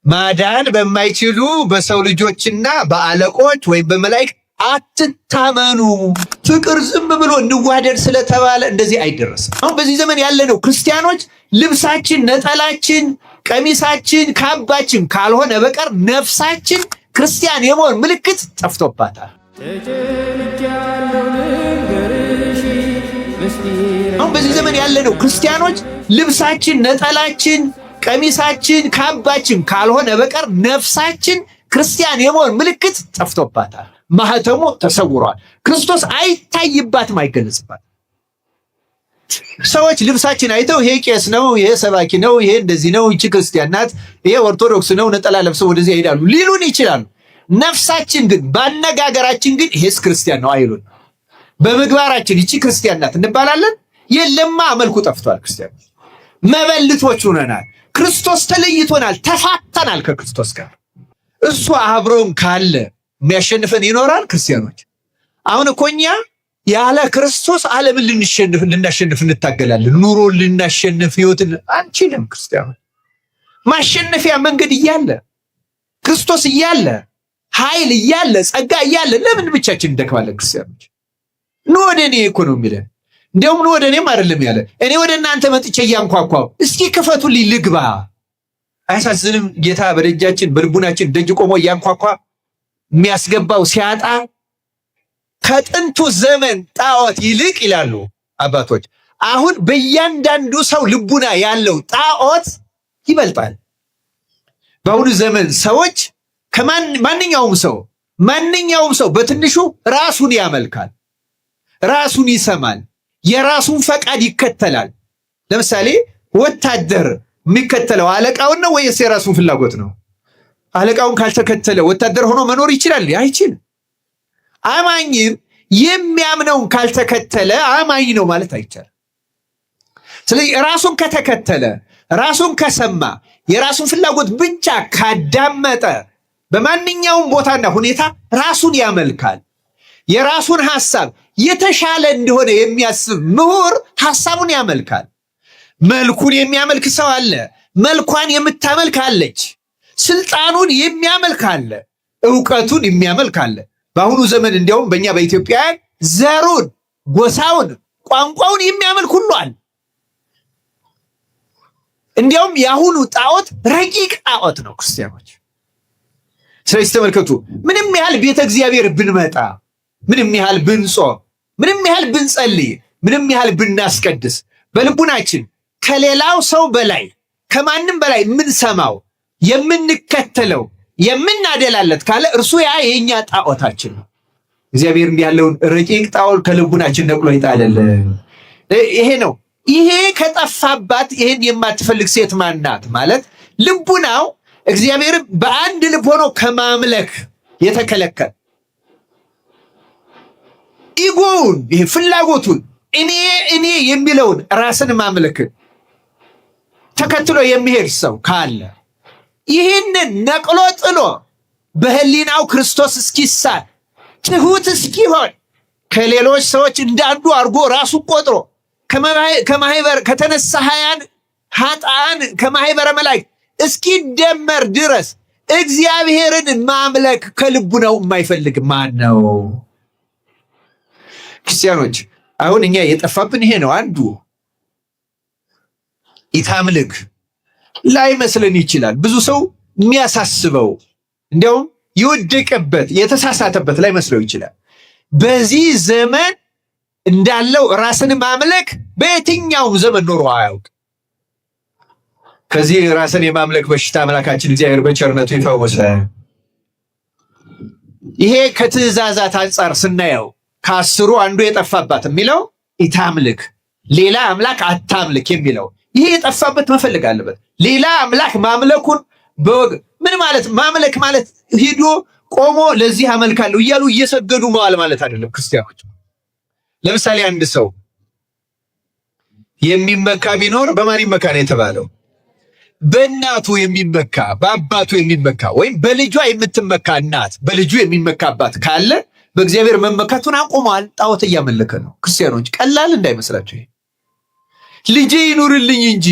ማዳን በማይችሉ በሰው ልጆችና በአለቆች ወይም በመላእክት አትታመኑ። ፍቅር ዝም ብሎ እንዋደድ ስለተባለ እንደዚህ አይደረስም። አሁን በዚህ ዘመን ያለነው ክርስቲያኖች ልብሳችን፣ ነጠላችን፣ ቀሚሳችን፣ ካባችን ካልሆነ በቀር ነፍሳችን ክርስቲያን የመሆን ምልክት ጠፍቶባታል። አሁን በዚህ ዘመን ያለነው ክርስቲያኖች ልብሳችን፣ ነጠላችን፣ ቀሚሳችን፣ ካባችን ካልሆነ በቀር ነፍሳችን ክርስቲያን የመሆን ምልክት ጠፍቶባታል። ማህተሙ ተሰውሯል። ክርስቶስ አይታይባትም፣ አይገለጽባትም። ሰዎች ልብሳችን አይተው ይሄ ቄስ ነው፣ ይሄ ሰባኪ ነው፣ ይሄ እንደዚህ ነው፣ ይቺ ክርስቲያን ናት፣ ይሄ ኦርቶዶክስ ነው፣ ነጠላ ለብሰው ወደዚህ ይሄዳሉ ሊሉን ይችላሉ። ነፍሳችን ግን ባነጋገራችን ግን ይሄስ ክርስቲያን ነው አይሉን። በምግባራችን ይቺ ክርስቲያን ናት እንባላለን። የለማ መልኩ ጠፍቷል። ክርስቲያን መበልቶች ሆነናል። ክርስቶስ ተለይቶናል፣ ተፋተናል ከክርስቶስ ጋር። እሱ አብሮን ካለ የሚያሸንፈን ይኖራል። ክርስቲያኖች አሁን እኮ እኛ ያለ ክርስቶስ ዓለምን ልናሸንፍ እንታገላለን። ኑሮ ልናሸንፍ ህይወትን አንችልም። ክርስቲያኖች ማሸነፊያ መንገድ እያለ ክርስቶስ እያለ ኃይል እያለ ጸጋ እያለ ለምን ብቻችን እንደክማለን? ክርስቲያኖች ኑ ወደ እኔ እኮ ነው የሚለን። እንዲያውም ኑ ወደ እኔም አይደለም ያለ፣ እኔ ወደ እናንተ መጥቼ እያንኳኳው እስኪ ክፈቱልኝ ልግባ። አያሳዝንም? ጌታ በደጃችን በልቡናችን ደጅ ቆሞ እያንኳኳ የሚያስገባው ሲያጣ ከጥንቱ ዘመን ጣዖት ይልቅ ይላሉ አባቶች፣ አሁን በእያንዳንዱ ሰው ልቡና ያለው ጣዖት ይበልጣል። በአሁኑ ዘመን ሰዎች ማንኛውም ሰው በትንሹ ራሱን ያመልካል፣ ራሱን ይሰማል፣ የራሱን ፈቃድ ይከተላል። ለምሳሌ ወታደር የሚከተለው አለቃውን ነው ወይስ የራሱን ፍላጎት ነው? አለቃውን ካልተከተለ ወታደር ሆኖ መኖር ይችላል? አይችልም። አማኝም የሚያምነውን ካልተከተለ አማኝ ነው ማለት አይቻልም። ስለዚህ ራሱን ከተከተለ፣ ራሱን ከሰማ፣ የራሱን ፍላጎት ብቻ ካዳመጠ በማንኛውም ቦታና ሁኔታ ራሱን ያመልካል። የራሱን ሐሳብ የተሻለ እንደሆነ የሚያስብ ምሁር ሐሳቡን ያመልካል። መልኩን የሚያመልክ ሰው አለ፣ መልኳን የምታመልክ አለች። ስልጣኑን የሚያመልክ አለ፣ ዕውቀቱን የሚያመልክ አለ። በአሁኑ ዘመን እንዲያውም በእኛ በኢትዮጵያውያን ዘሩን፣ ጎሳውን፣ ቋንቋውን የሚያመልክ ሁሉ አለ። እንዲያውም የአሁኑ ጣዖት ረቂቅ ጣዖት ነው። ክርስቲያኖች ስለዚህ ተመልከቱ፣ ምንም ያህል ቤተ እግዚአብሔር ብንመጣ፣ ምንም ያህል ብንጾም፣ ምንም ያህል ብንጸልይ፣ ምንም ያህል ብናስቀድስ በልቡናችን ከሌላው ሰው በላይ ከማንም በላይ የምንሰማው የምንከተለው የምናደላለት ካለ እርሱ ያ የኛ ጣዖታችን ነው። እግዚአብሔር እንዲህ ያለውን ረቂቅ ጣዖት ከልቡናችን ነቅሎ ይጣልልን። ይሄ ነው። ይሄ ከጠፋባት ይሄን የማትፈልግ ሴት ማናት ማለት ልቡናው እግዚአብሔር በአንድ ልብ ሆኖ ከማምለክ የተከለከለ ኢጎውን፣ ይሄ ፍላጎቱን፣ እኔ የሚለውን ራስን ማምለክ ተከትሎ የሚሄድ ሰው ካለ ይህንን ነቅሎ ጥሎ በህሊናው ክርስቶስ እስኪሳል ትሁት እስኪሆን ከሌሎች ሰዎች እንዳንዱ አድርጎ ራሱ ቆጥሮ ከማህበር ከተነሳ ኃጥአን ከማህበረ መላእክት እስኪደመር ድረስ እግዚአብሔርን ማምለክ ከልቡ ነው የማይፈልግ ማን ነው? ክርስቲያኖች አሁን እኛ የጠፋብን ይሄ ነው። አንዱ ኢታምልክ ላይ መስለን ይችላል። ብዙ ሰው የሚያሳስበው እንዲያውም የወደቀበት የተሳሳተበት ላይ መስለው ይችላል። በዚህ ዘመን እንዳለው ራስን ማምለክ በየትኛውም ዘመን ኖሮ አያውቅ። ከዚህ ራስን የማምለክ በሽታ አምላካችን እግዚአብሔር በቸርነቱ ይፈወሰ። ይሄ ከትእዛዛት አንጻር ስናየው ከአስሩ አንዱ የጠፋባት የሚለው ኢታምልክ፣ ሌላ አምላክ አታምልክ የሚለው ይሄ የጠፋበት መፈልግ አለበት። ሌላ አምላክ ማምለኩን በወግ ምን ማለት ማምለክ ማለት ሂዶ ቆሞ ለዚህ አመልካለሁ እያሉ እየሰገዱ መዋል ማለት አይደለም። ክርስቲያኖች ለምሳሌ አንድ ሰው የሚመካ ቢኖር በማን ይመካ ነው የተባለው? በእናቱ የሚመካ በአባቱ የሚመካ ወይም በልጇ የምትመካ እናት በልጁ የሚመካባት ካለ በእግዚአብሔር መመካቱን አቁሟል። ጣዖት እያመለከ ነው። ክርስቲያኖች ቀላል እንዳይመስላችሁ። ልጄ ይኑርልኝ እንጂ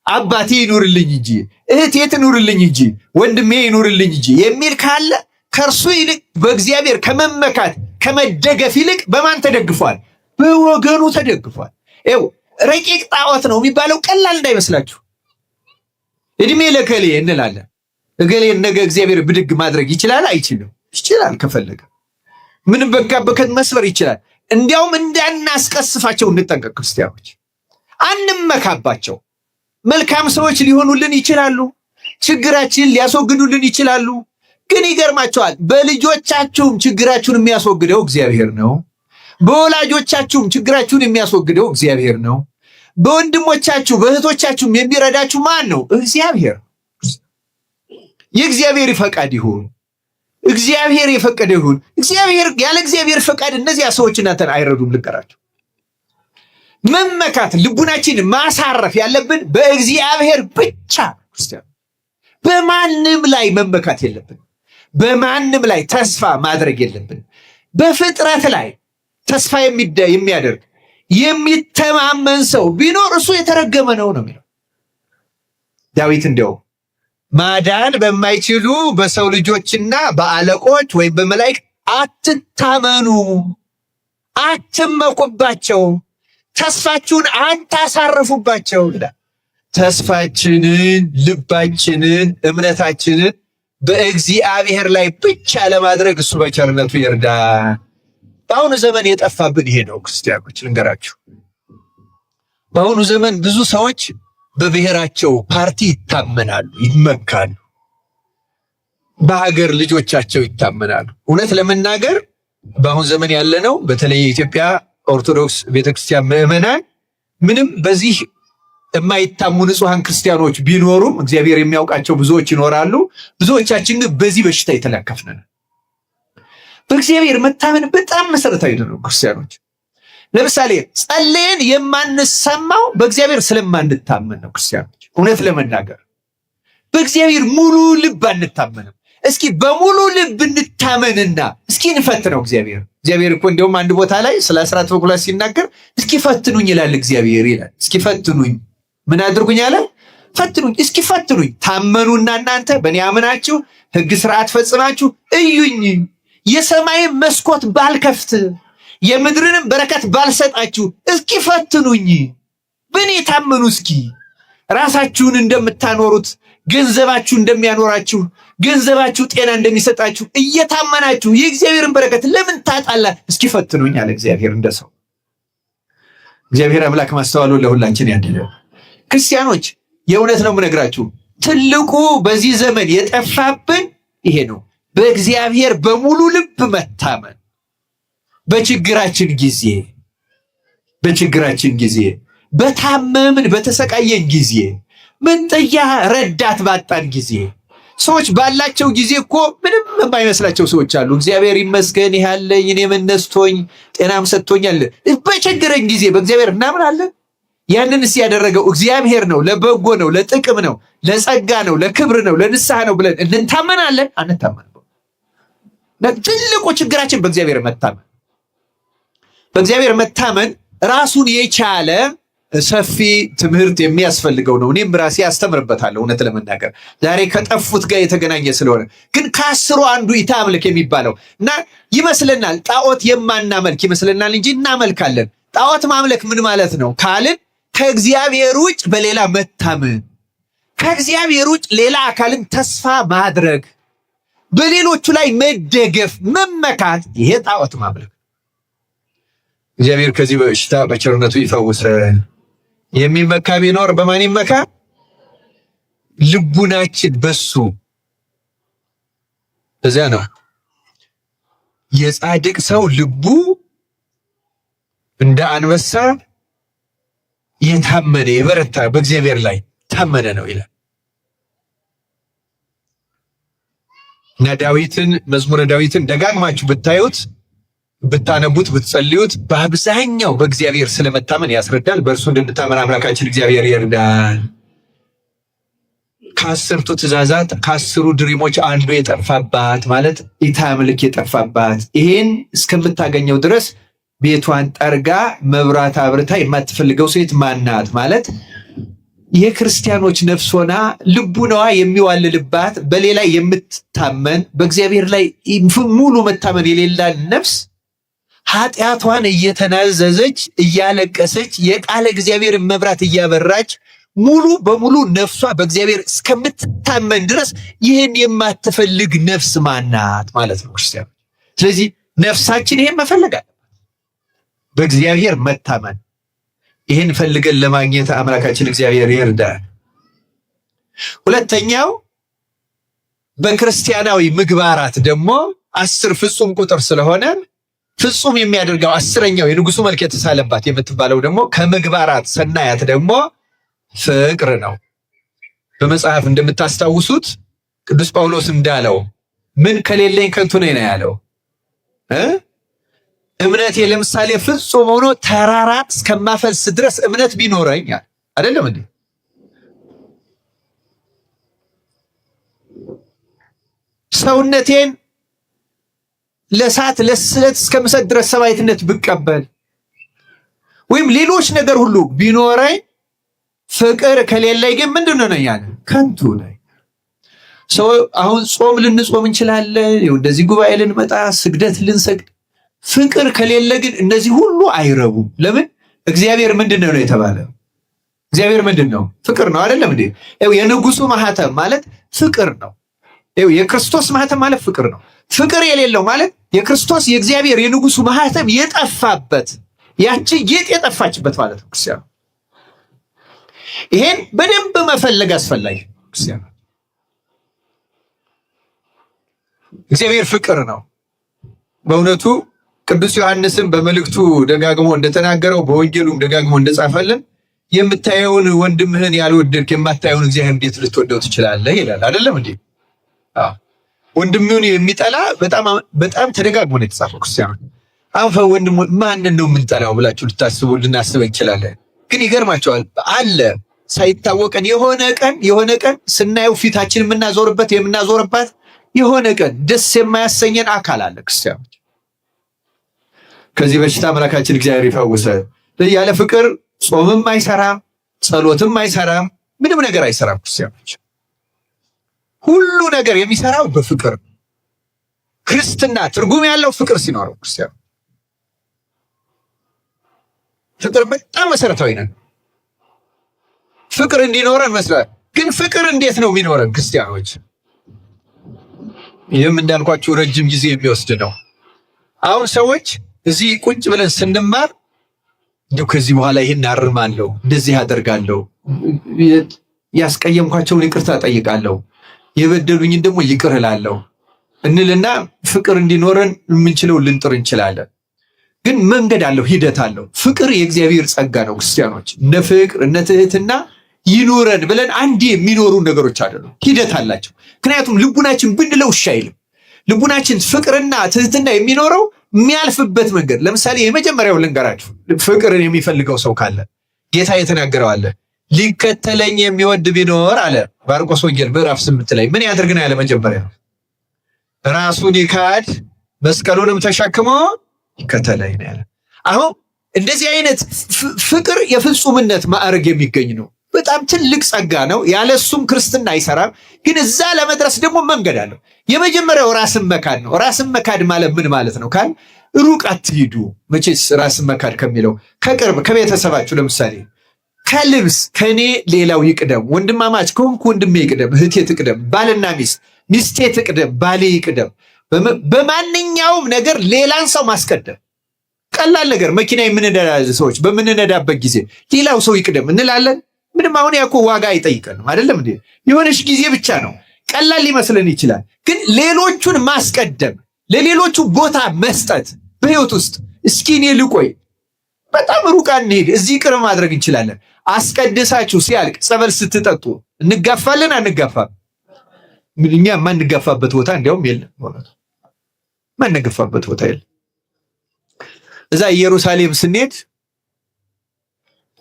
አባቴ ይኑርልኝ እንጂ እህቴ ትኑርልኝ እንጂ ወንድሜ ይኑርልኝ እንጂ የሚል ካለ ከእርሱ ይልቅ በእግዚአብሔር ከመመካት ከመደገፍ ይልቅ በማን ተደግፏል? በወገኑ ተደግፏል። ይኸው ረቂቅ ጣዖት ነው የሚባለው ቀላል እንዳይመስላችሁ። እድሜ ለከሌ እንላለን። እገሌ ነገ እግዚአብሔር ብድግ ማድረግ ይችላል አይችልም? ይችላል። ከፈለገ ምንም በካበከት መስበር ይችላል። እንዲያውም እንዳናስቀስፋቸው እንጠንቀቅ። ክርስቲያኖች አንመካባቸው። መልካም ሰዎች ሊሆኑልን ይችላሉ። ችግራችንን ሊያስወግዱልን ይችላሉ። ግን ይገርማቸዋል። በልጆቻችሁም ችግራችሁን የሚያስወግደው እግዚአብሔር ነው። በወላጆቻችሁም ችግራችሁን የሚያስወግደው እግዚአብሔር ነው። በወንድሞቻችሁ በእህቶቻችሁም የሚረዳችሁ ማን ነው? እግዚአብሔር። የእግዚአብሔር ፈቃድ ይሁን። እግዚአብሔር የፈቀደ ይሁን። እግዚአብሔር ያለ እግዚአብሔር ፈቃድ እነዚያ ሰዎች እናንተን አይረዱም። ልቀራችሁ መመካት ልቡናችን ማሳረፍ ያለብን በእግዚአብሔር ብቻ። ክርስቲያን በማንም ላይ መመካት የለብን። በማንም ላይ ተስፋ ማድረግ የለብን። በፍጥረት ላይ ተስፋ የሚያደርግ የሚተማመን ሰው ቢኖር እሱ የተረገመ ነው የሚለው ዳዊት። እንዲያው ማዳን በማይችሉ በሰው ልጆችና በአለቆች ወይም በመላእክት አትታመኑ፣ አትመኩባቸው፣ ተስፋችሁን አታሳርፉባቸው ይላል። ተስፋችንን፣ ልባችንን፣ እምነታችንን በእግዚአብሔር ላይ ብቻ ለማድረግ እሱ በቸርነቱ ይርዳ። በአሁኑ ዘመን የጠፋብን ይሄ ነው። ክርስቲያኖች ልንገራችሁ፣ በአሁኑ ዘመን ብዙ ሰዎች በብሔራቸው ፓርቲ ይታመናሉ፣ ይመካሉ። በሀገር ልጆቻቸው ይታመናሉ። እውነት ለመናገር በአሁኑ ዘመን ያለነው በተለይ የኢትዮጵያ ኦርቶዶክስ ቤተክርስቲያን ምዕመናን ምንም በዚህ የማይታሙ ንጹሐን ክርስቲያኖች ቢኖሩም እግዚአብሔር የሚያውቃቸው ብዙዎች ይኖራሉ። ብዙዎቻችን ግን በዚህ በሽታ የተለከፍን ነን። በእግዚአብሔር መታመን በጣም መሰረታዊ ነው። ክርስቲያኖች ለምሳሌ ጸልየን የማንሰማው በእግዚአብሔር ስለማንታመን ነው። ክርስቲያኖች እውነት ለመናገር በእግዚአብሔር ሙሉ ልብ አንታመንም። እስኪ በሙሉ ልብ እንታመንና እስኪ እንፈትነው። እግዚአብሔር እኮ እንዲያውም አንድ ቦታ ላይ ስለ አስራት በኩራት ሲናገር እስኪ ፈትኑኝ ይላል። እግዚአብሔር ይላል እስኪ ፈትኑኝ። ምን አድርጉኝ አለ? ፈትኑኝ። እስኪ ፈትኑኝ። ታመኑና እናንተ በእኔ አምናችሁ ሕግ ስርዓት ፈጽማችሁ እዩኝ። የሰማይን መስኮት ባልከፍት የምድርንም በረከት ባልሰጣችሁ እስኪ ፈትኑኝ። በእኔ ታመኑ። እስኪ ራሳችሁን እንደምታኖሩት ገንዘባችሁ እንደሚያኖራችሁ ገንዘባችሁ ጤና እንደሚሰጣችሁ እየታመናችሁ የእግዚአብሔርን በረከት ለምን ታጣላ? እስኪ ፈትኑኝ አለ እግዚአብሔር እንደ ሰው። እግዚአብሔር አምላክ ማስተዋሉ ለሁላችን ያድለው። ክርስቲያኖች የእውነት ነው የምነግራችሁ፣ ትልቁ በዚህ ዘመን የጠፋብን ይሄ ነው። በእግዚአብሔር በሙሉ ልብ መታመን። በችግራችን ጊዜ በታመምን በተሰቃየን ጊዜ መንጠያ ረዳት ባጣን ጊዜ ሰዎች ባላቸው ጊዜ እኮ ምንም የማይመስላቸው ሰዎች አሉ። እግዚአብሔር ይመስገን ያለኝ እኔ መነስቶኝ ጤናም ሰጥቶኛል። በቸገረን ጊዜ በእግዚአብሔር እናምናለን። ያንንስ ያደረገው እግዚአብሔር ነው፣ ለበጎ ነው፣ ለጥቅም ነው፣ ለጸጋ ነው፣ ለክብር ነው፣ ለንስሐ ነው ብለን እንታመናለን? አንታመን። ትልቁ ችግራችን በእግዚአብሔር መታመን። በእግዚአብሔር መታመን ራሱን የቻለ ሰፊ ትምህርት የሚያስፈልገው ነው። እኔም ራሴ አስተምርበታለሁ እውነት ለመናገር ዛሬ ከጠፉት ጋር የተገናኘ ስለሆነ። ግን ከአስሩ አንዱ ኢታምልክ የሚባለው እና ይመስለናል ጣዖት የማናመልክ ይመስለናል እንጂ እናመልካለን። ጣዖት ማምለክ ምን ማለት ነው ካልን ከእግዚአብሔር ውጭ በሌላ መታመን፣ ከእግዚአብሔር ውጭ ሌላ አካልን ተስፋ ማድረግ፣ በሌሎቹ ላይ መደገፍ፣ መመካት፣ ይሄ ጣዖት ማምለክ። እግዚአብሔር ከዚህ በሽታ በቸርነቱ ይፈውሰን። የሚመካ ቢኖር በማን ይመካ? ልቡናችን በሱ። እዚያ ነው የጻድቅ ሰው ልቡ እንደ አንበሳ የታመነ የበረታ በእግዚአብሔር ላይ ታመነ ነው ይላል እና ዳዊትን መዝሙረ ዳዊትን ደጋግማችሁ ብታዩት ብታነቡት ብትጸልዩት በአብዛኛው በእግዚአብሔር ስለመታመን ያስረዳል። በእርሱ እንድንታመን አምላካችን እግዚአብሔር ይርዳል። ከአስርቱ ትእዛዛት ከአስሩ ድሪሞች አንዱ የጠፋባት ማለት ኢታምልክ የጠፋባት፣ ይሄን እስከምታገኘው ድረስ ቤቷን ጠርጋ መብራት አብርታ የማትፈልገው ሴት ማናት ማለት የክርስቲያኖች ነፍስ ሆና ልቡናዋ የሚዋልልባት በሌላ የምትታመን በእግዚአብሔር ላይ ሙሉ መታመን የሌላት ነፍስ ኃጢአቷን እየተናዘዘች እያለቀሰች የቃለ እግዚአብሔር መብራት እያበራች ሙሉ በሙሉ ነፍሷ በእግዚአብሔር እስከምትታመን ድረስ ይህን የማትፈልግ ነፍስ ማናት ማለት ነው ክርስቲያን። ስለዚህ ነፍሳችን ይህን መፈለግ አለባት፣ በእግዚአብሔር መታመን። ይህን ፈልገን ለማግኘት አምላካችን እግዚአብሔር ይርዳል። ሁለተኛው በክርስቲያናዊ ምግባራት ደግሞ 10 ፍጹም ቁጥር ስለሆነ ፍጹም የሚያደርገው 10ኛው የንጉሱ መልክ የተሳለባት የምትባለው ደግሞ ከምግባራት ሰናያት ደግሞ ፍቅር ነው። በመጽሐፍ እንደምታስታውሱት ቅዱስ ጳውሎስ እንዳለው ምን ከሌለኝ ከንቱ ነኝ ነው ያለው። እምነቴ ለምሳሌ ፍጹም ሆኖ ተራራ እስከማፈልስ ድረስ እምነት ቢኖረኝ አይደለም እንዴ? ሰውነቴን ለሳት ለስለት እስከምሰጥ ድረስ ሰማዕትነት ብቀበል ወይም ሌሎች ነገር ሁሉ ቢኖረኝ ፍቅር ከሌለኝ ግን ምንድነው ነኝ? ከንቱ ነኝ። ሰው አሁን ጾም ልንጾም እንችላለን፣ እንደዚህ ጉባኤ ልንመጣ ስግደት ልንሰግድ፣ ፍቅር ከሌለ ግን እነዚህ ሁሉ አይረቡም። ለምን? እግዚአብሔር ምንድነው ነው የተባለ? እግዚአብሔር ምንድነው? ፍቅር ነው አይደለም እንዴ? የንጉሱ ማህተም ማለት ፍቅር ነው። የክርስቶስ ማህተም ማለት ፍቅር ነው። ፍቅር የሌለው ማለት የክርስቶስ የእግዚአብሔር የንጉሱ ማህተም የጠፋበት ያቺ ጌጥ የጠፋችበት ማለት ነው ክርስቲያን። ይሄን በደንብ መፈለግ አስፈላጊ ክርስቲያን። እግዚአብሔር ፍቅር ነው በእውነቱ። ቅዱስ ዮሐንስም በመልእክቱ ደጋግሞ እንደተናገረው በወንጌሉም ደጋግሞ እንደጻፈልን የምታየውን ወንድምህን ያልወደድክ የማታየውን እግዚአብሔር እንዴት ልትወደው ትችላለህ ይላል። አይደለም እንዴ? ወንድምህን የሚጠላ በጣም ተደጋግሞ ነው የተጻፈው ክርስቲያኖች። አሁን ወንድም ማንን ነው የምንጠላው ብላችሁ ልናስብ እንችላለን። ግን ይገርማቸዋል አለ ሳይታወቀን የሆነ ቀን ስናየው ፊታችን የምናዞርባት የሆነ ቀን ደስ የማያሰኘን አካል አለ ክርስቲያኖች። ከዚህ በሽታ አምላካችን እግዚአብሔር ይፈውሰን። ያለ ፍቅር ጾምም አይሰራም፣ ጸሎትም አይሰራም፣ ምንም ነገር አይሰራም ክርስቲያኖች። ሁሉ ነገር የሚሰራው በፍቅር። ክርስትና ትርጉም ያለው ፍቅር ሲኖረው ክርስቲያኖች። ፍቅር በጣም መሰረታዊ ነው። ፍቅር እንዲኖረን መስራት ግን ፍቅር እንዴት ነው የሚኖረን ክርስቲያኖች? ይህም እንዳልኳችሁ ረጅም ጊዜ የሚወስድ ነው። አሁን ሰዎች እዚህ ቁጭ ብለን ስንማር እንደው ከዚህ በኋላ ይሄን አርማለሁ፣ እንደዚህ አደርጋለሁ፣ ያስቀየምኳቸውን ይቅርታ ጠይቃለሁ፣ የበደሉኝን ደግሞ ይቅር እላለሁ እንልና ፍቅር እንዲኖረን የምንችለው ልንጥር እንችላለን። ግን መንገድ አለው፣ ሂደት አለው። ፍቅር የእግዚአብሔር ጸጋ ነው ክርስቲያኖች። እነ ፍቅር እነ ትህትና ይኑረን ብለን አንዴ የሚኖሩ ነገሮች አይደሉም፣ ሂደት አላቸው። ምክንያቱም ልቡናችን ብንለው እሺ አይልም። ልቡናችን ፍቅርና ትህትና የሚኖረው የሚያልፍበት መንገድ። ለምሳሌ የመጀመሪያው ልንገራችሁ፣ ፍቅርን የሚፈልገው ሰው ካለ ጌታ የተናገረው አለ። ሊከተለኝ የሚወድ ቢኖር አለ ማርቆስ ወንጌል ምዕራፍ 8 ላይ ምን ያደርግ ነው ያለ? መጀመሪያ ራሱን ይካድ መስቀሉንም ተሸክሞ ይከተለኝ ነው ያለ። አሁን እንደዚህ አይነት ፍቅር የፍጹምነት ማዕረግ የሚገኝ ነው። በጣም ትልቅ ጸጋ ነው። ያለሱም ክርስትና አይሰራም። ግን እዛ ለመድረስ ደግሞ መንገድ አለው። የመጀመሪያው ራስን መካድ ነው። ራስን መካድ ማለት ምን ማለት ነው ካል ሩቅ አትሂዱ። መቼስ ራስን መካድ ከሚለው ከቅርብ ከቤተሰባችሁ፣ ለምሳሌ ከልብስ ከኔ ሌላው ይቅደም፣ ወንድማማች ከሆንኩ ወንድሜ ይቅደም፣ እህቴ ትቅደም፣ ባልና ሚስቴ ትቅደም፣ ባሌ ይቅደም። በማንኛውም ነገር ሌላን ሰው ማስቀደም ቀላል ነገር። መኪና የምንነዳ ሰዎች በምንነዳበት ጊዜ ሌላው ሰው ይቅደም እንላለን። ምንም አሁን ያኮ ዋጋ አይጠይቀንም አይደለም እንዴ? የሆነች ጊዜ ብቻ ነው። ቀላል ሊመስለን ይችላል። ግን ሌሎቹን ማስቀደም፣ ለሌሎቹ ቦታ መስጠት በህይወት ውስጥ እስኪ እኔ ልቆይ፣ በጣም ሩቅ አንሄድ፣ እዚህ ቅርብ ማድረግ እንችላለን። አስቀድሳችሁ ሲያልቅ ጸበል ስትጠጡ እንጋፋለን አንጋፋም? እኛ ማንጋፋበት ቦታ እንዲያውም የለም። ማንጋፋበት ቦታ የለም። እዛ ኢየሩሳሌም ስንሄድ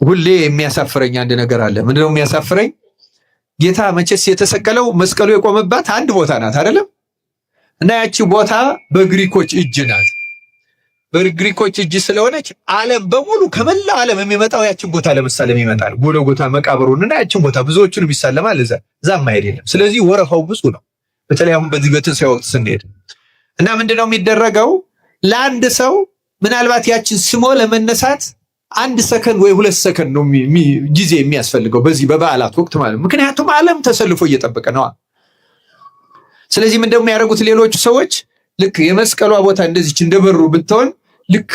ሁሌ የሚያሳፍረኝ አንድ ነገር አለ። ምንድነው የሚያሳፍረኝ? ጌታ መቼስ የተሰቀለው መስቀሉ የቆመባት አንድ ቦታ ናት አይደለም? እና ያቺ ቦታ በግሪኮች እጅ ናት። በግሪኮች እጅ ስለሆነች ዓለም በሙሉ ከመላው ዓለም የሚመጣው ያችን ቦታ ለመሳለም ይመጣል። ጎልጎታ መቃብሩንና ያችን ቦታ ብዙዎቹንም ይሳለማል። እዛም ማሄድ የለም። ስለዚህ ወረፋው ብዙ ነው። በተለይ አሁን በዚህ በትንሣኤ ወቅት ስንሄድ እና ምንድነው የሚደረገው? ለአንድ ሰው ምናልባት ያችን ስሞ ለመነሳት 1 ሰከንድ ወይ 2 ሰከንድ ነው ጊዜ የሚያስፈልገው በዚህ በበዓላት ወቅት ማለት ነው። ምክንያቱም ዓለም ተሰልፎ እየጠበቀ ነው። ስለዚህ ምን እንደሚያደርጉት ሌሎቹ ሰዎች ልክ የመስቀሏ ቦታ እንደዚች እንደበሩ ብትሆን ልክ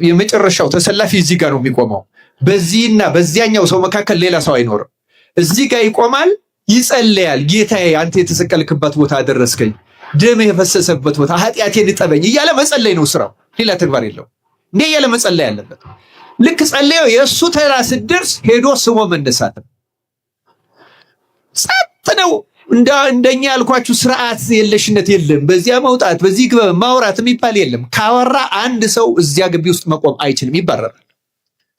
የመጨረሻው ተሰላፊ እዚህ ጋር ነው የሚቆመው። በዚህና በዚያኛው ሰው መካከል ሌላ ሰው አይኖርም። እዚህ ጋር ይቆማል፣ ይጸልያል። ጌታዬ አንተ የተሰቀልክበት ቦታ አደረስከኝ፣ ደም የፈሰሰበት ቦታ፣ ኃጢአቴን እጠበኝ እያለ መጸለይ ነው ስራው። ሌላ ተግባር የለውም። እንዴ እያለ መጸለይ ያለበት። ልክ ጸለየው የእሱ ተራ ስትደርስ ሄዶ ስሞ መነሳት ነው። ጸጥ ነው። እንደኛ ያልኳችሁ ስርዓት የለሽነት የለም። በዚያ መውጣት በዚህ ግባ ማውራት የሚባል የለም። ካወራ አንድ ሰው እዚያ ግቢ ውስጥ መቆም አይችልም፣ ይባረራል።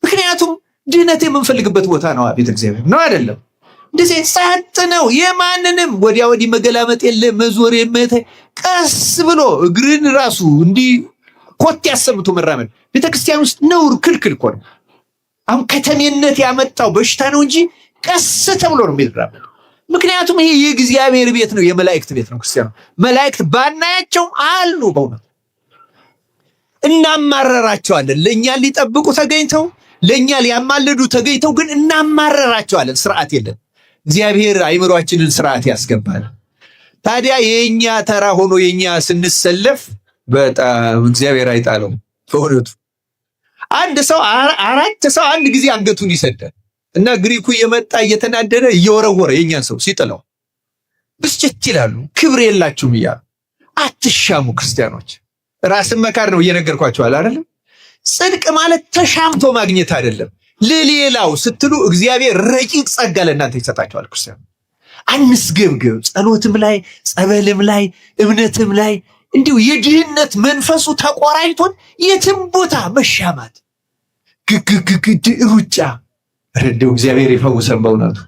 ምክንያቱም ድህነት የምንፈልግበት ቦታ ነው። ቤተ እግዚአብሔር ነው አይደለም? እንደዚህ ጸጥ ነው። የማንንም ወዲያ ወዲህ መገላመጥ የለም፣ መዞር የመተ ቀስ ብሎ እግርን ራሱ እንዲህ ኮት ያሰምቶ መራመድ ቤተክርስቲያን ውስጥ ነውር ክልክል እኮ ነው። አሁን ከተሜነት ያመጣው በሽታ ነው እንጂ ቀስ ተብሎ ነው የሚራመድ። ምክንያቱም ይሄ የእግዚአብሔር ቤት ነው፣ የመላእክት ቤት ነው። ክርስቲያኑ መላእክት ባናያቸው አሉ። በእውነት እናማረራቸዋለን። ለእኛ ሊጠብቁ ተገኝተው ለእኛ ሊያማልዱ ተገኝተው ግን እናማረራቸዋለን። ስርዓት የለን። እግዚአብሔር አይምሯችንን ስርዓት ያስገባል። ታዲያ የኛ ተራ ሆኖ የኛ ስንሰለፍ በጣም እግዚአብሔር አይጣለው። በእውነቱ አንድ ሰው 4 ሰው አንድ ጊዜ አንገቱን ይሰዳል እና ግሪኩ እየመጣ እየተናደደ እየወረወረ የኛን ሰው ሲጥለው ብስጭት ይላሉ። ክብር የላችሁም እያሉ አትሻሙ። ክርስቲያኖች ራስን መካድ ነው እየነገርኳቸዋል አይደለም? ጽድቅ ማለት ተሻምቶ ማግኘት አይደለም። ለሌላው ስትሉ እግዚአብሔር ረቂቅ ጸጋ ለእናንተ ይሰጣቸዋል። ክርስቲያን አንስገብገብ። ጸሎትም ላይ ጸበልም ላይ እምነትም ላይ እንዲሁ የድህነት መንፈሱ ተቆራኝቶን የትም ቦታ መሻማት ግግግግ ሩጫ እንደው እግዚአብሔር ይፈውሰን። በእውነቱ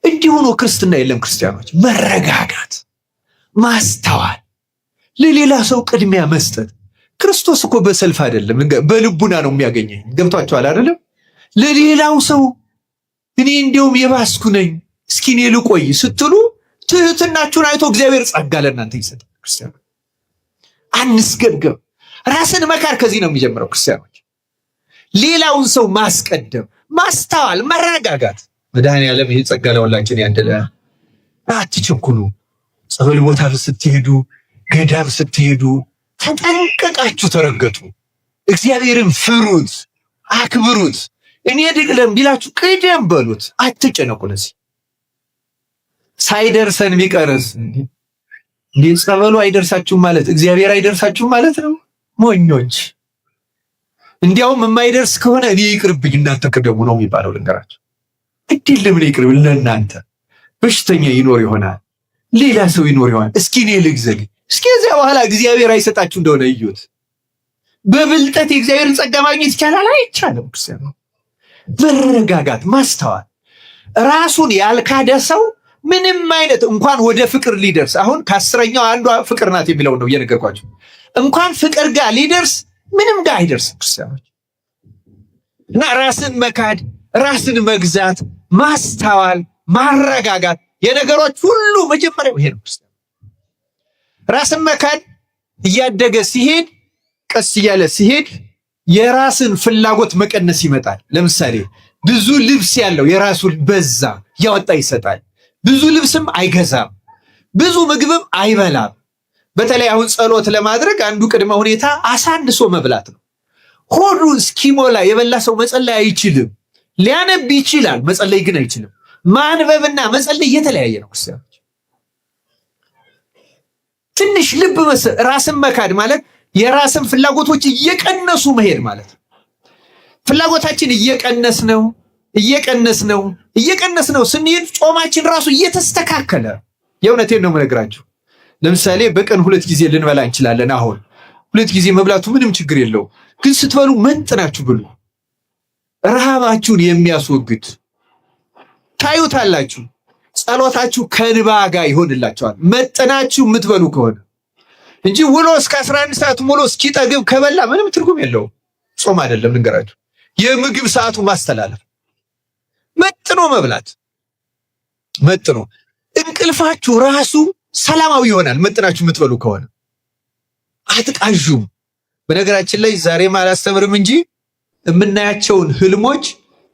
እንዲሁ ነው ክርስትና የለም። ክርስቲያኖች መረጋጋት፣ ማስተዋል፣ ለሌላ ሰው ቅድሚያ መስጠት። ክርስቶስ እኮ በሰልፍ አይደለም በልቡና ነው የሚያገኘኝ። ገብቷቸዋል አይደለም? ለሌላው ሰው እኔ እንዲያውም የባስኩ ነኝ እስኪ እኔ ልቆይ ስትሉ ትህትናችሁን አይቶ እግዚአብሔር ጸጋ ለእናንተ ይሰጣል። ክርስቲያኖች አንስገብገብ። ራስን መካር ከዚህ ነው የሚጀምረው። ክርስቲያኖች ሌላውን ሰው ማስቀደም፣ ማስተዋል፣ መረጋጋት። መድኃኔዓለም ይህ ጸጋ ለሁላችን ያደለ። አትቸኩሉ። ጸበል ቦታ ስትሄዱ፣ ገዳም ስትሄዱ ተጠንቀቃችሁ ተረገጡ። እግዚአብሔርን ፍሩት፣ አክብሩት። እኔ ድቅለም ቢላችሁ ቅደም በሉት። አትጨነቁ። ለዚህ ሳይደርሰን ቢቀርስ እንዴ ጸበሉ አይደርሳችሁም ማለት እግዚአብሔር አይደርሳችሁም ማለት ነው? ሞኞች። እንዲያውም የማይደርስ ከሆነ እኔ ይቅርብኝ እናንተ ቅደሙ ነው የሚባለው። ልንገራችሁ፣ እድል ለምን ይቅርብ? ለእናንተ በሽተኛ ይኖር ይሆናል፣ ሌላ ሰው ይኖር ይሆናል። እስኪ እኔ ልግዘግ። እስኪ እዚያ በኋላ እግዚአብሔር አይሰጣችሁ እንደሆነ እዩት። በብልጠት የእግዚአብሔርን ጸጋ ማግኘት ይቻላል? አይቻልም። ክርስቲያኑ መረጋጋት፣ ማስተዋል። ራሱን ያልካደ ሰው ምንም አይነት እንኳን ወደ ፍቅር ሊደርስ አሁን ከ10ኛው አንዷ ፍቅር ናት የሚለውን ነው እየነገርኳቸው። እንኳን ፍቅር ጋር ሊደርስ ምንም ጋር አይደርስም። ክርስቲያኖች እና ራስን መካድ፣ ራስን መግዛት፣ ማስተዋል፣ ማረጋጋት የነገሮች ሁሉ መጀመሪያው ይሄ ነው። ክርስቲያኖች ራስን መካድ እያደገ ሲሄድ፣ ቀስ እያለ ሲሄድ የራስን ፍላጎት መቀነስ ይመጣል። ለምሳሌ ብዙ ልብስ ያለው የራሱን በዛ ያወጣ ይሰጣል። ብዙ ልብስም አይገዛም፣ ብዙ ምግብም አይበላም። በተለይ አሁን ጸሎት ለማድረግ አንዱ ቅድመ ሁኔታ አሳንሶ መብላት ነው። ሆዱ እስኪሞላ የበላ ሰው መጸለይ አይችልም። ሊያነብ ይችላል፣ መጸለይ ግን አይችልም። ማንበብና መጸለይ የተለያየ ነው። ክርስቲያኖች ትንሽ ልብ ራስን መካድ ማለት የራስን ፍላጎቶች እየቀነሱ መሄድ ማለት ነው። ፍላጎታችን እየቀነስ ነው ስንሄድ ጾማችን ራሱ እየተስተካከለ። የእውነቴን ነው የምነግራችሁ። ለምሳሌ በቀን 2 ጊዜ ልንበላ እንችላለን። አሁን 2 ጊዜ መብላቱ ምንም ችግር የለው፣ ግን ስትበሉ መጥናችሁ ብሉ። ረሃባችሁን የሚያስወግድ ታዩታላችሁ። ጸሎታችሁ ከንባ ጋር ይሆንላችኋል። መጥናችሁ የምትበሉ ከሆነ እንጂ ውሎ እስከ 11 ሰዓት ሙሉ እስኪጠግብ ከበላ ምንም ትርጉም የለውም። ጾም አይደለም ልንገራችሁ። የምግብ ሰዓቱ ማስተላለፍ፣ መጥኖ መብላት፣ መጥኖ እንቅልፋችሁ ራሱ ሰላማዊ ይሆናል። መጥናችሁ የምትበሉ ከሆነ አትቃዡም። በነገራችን ላይ ዛሬም አላስተምርም እንጂ የምናያቸውን ህልሞች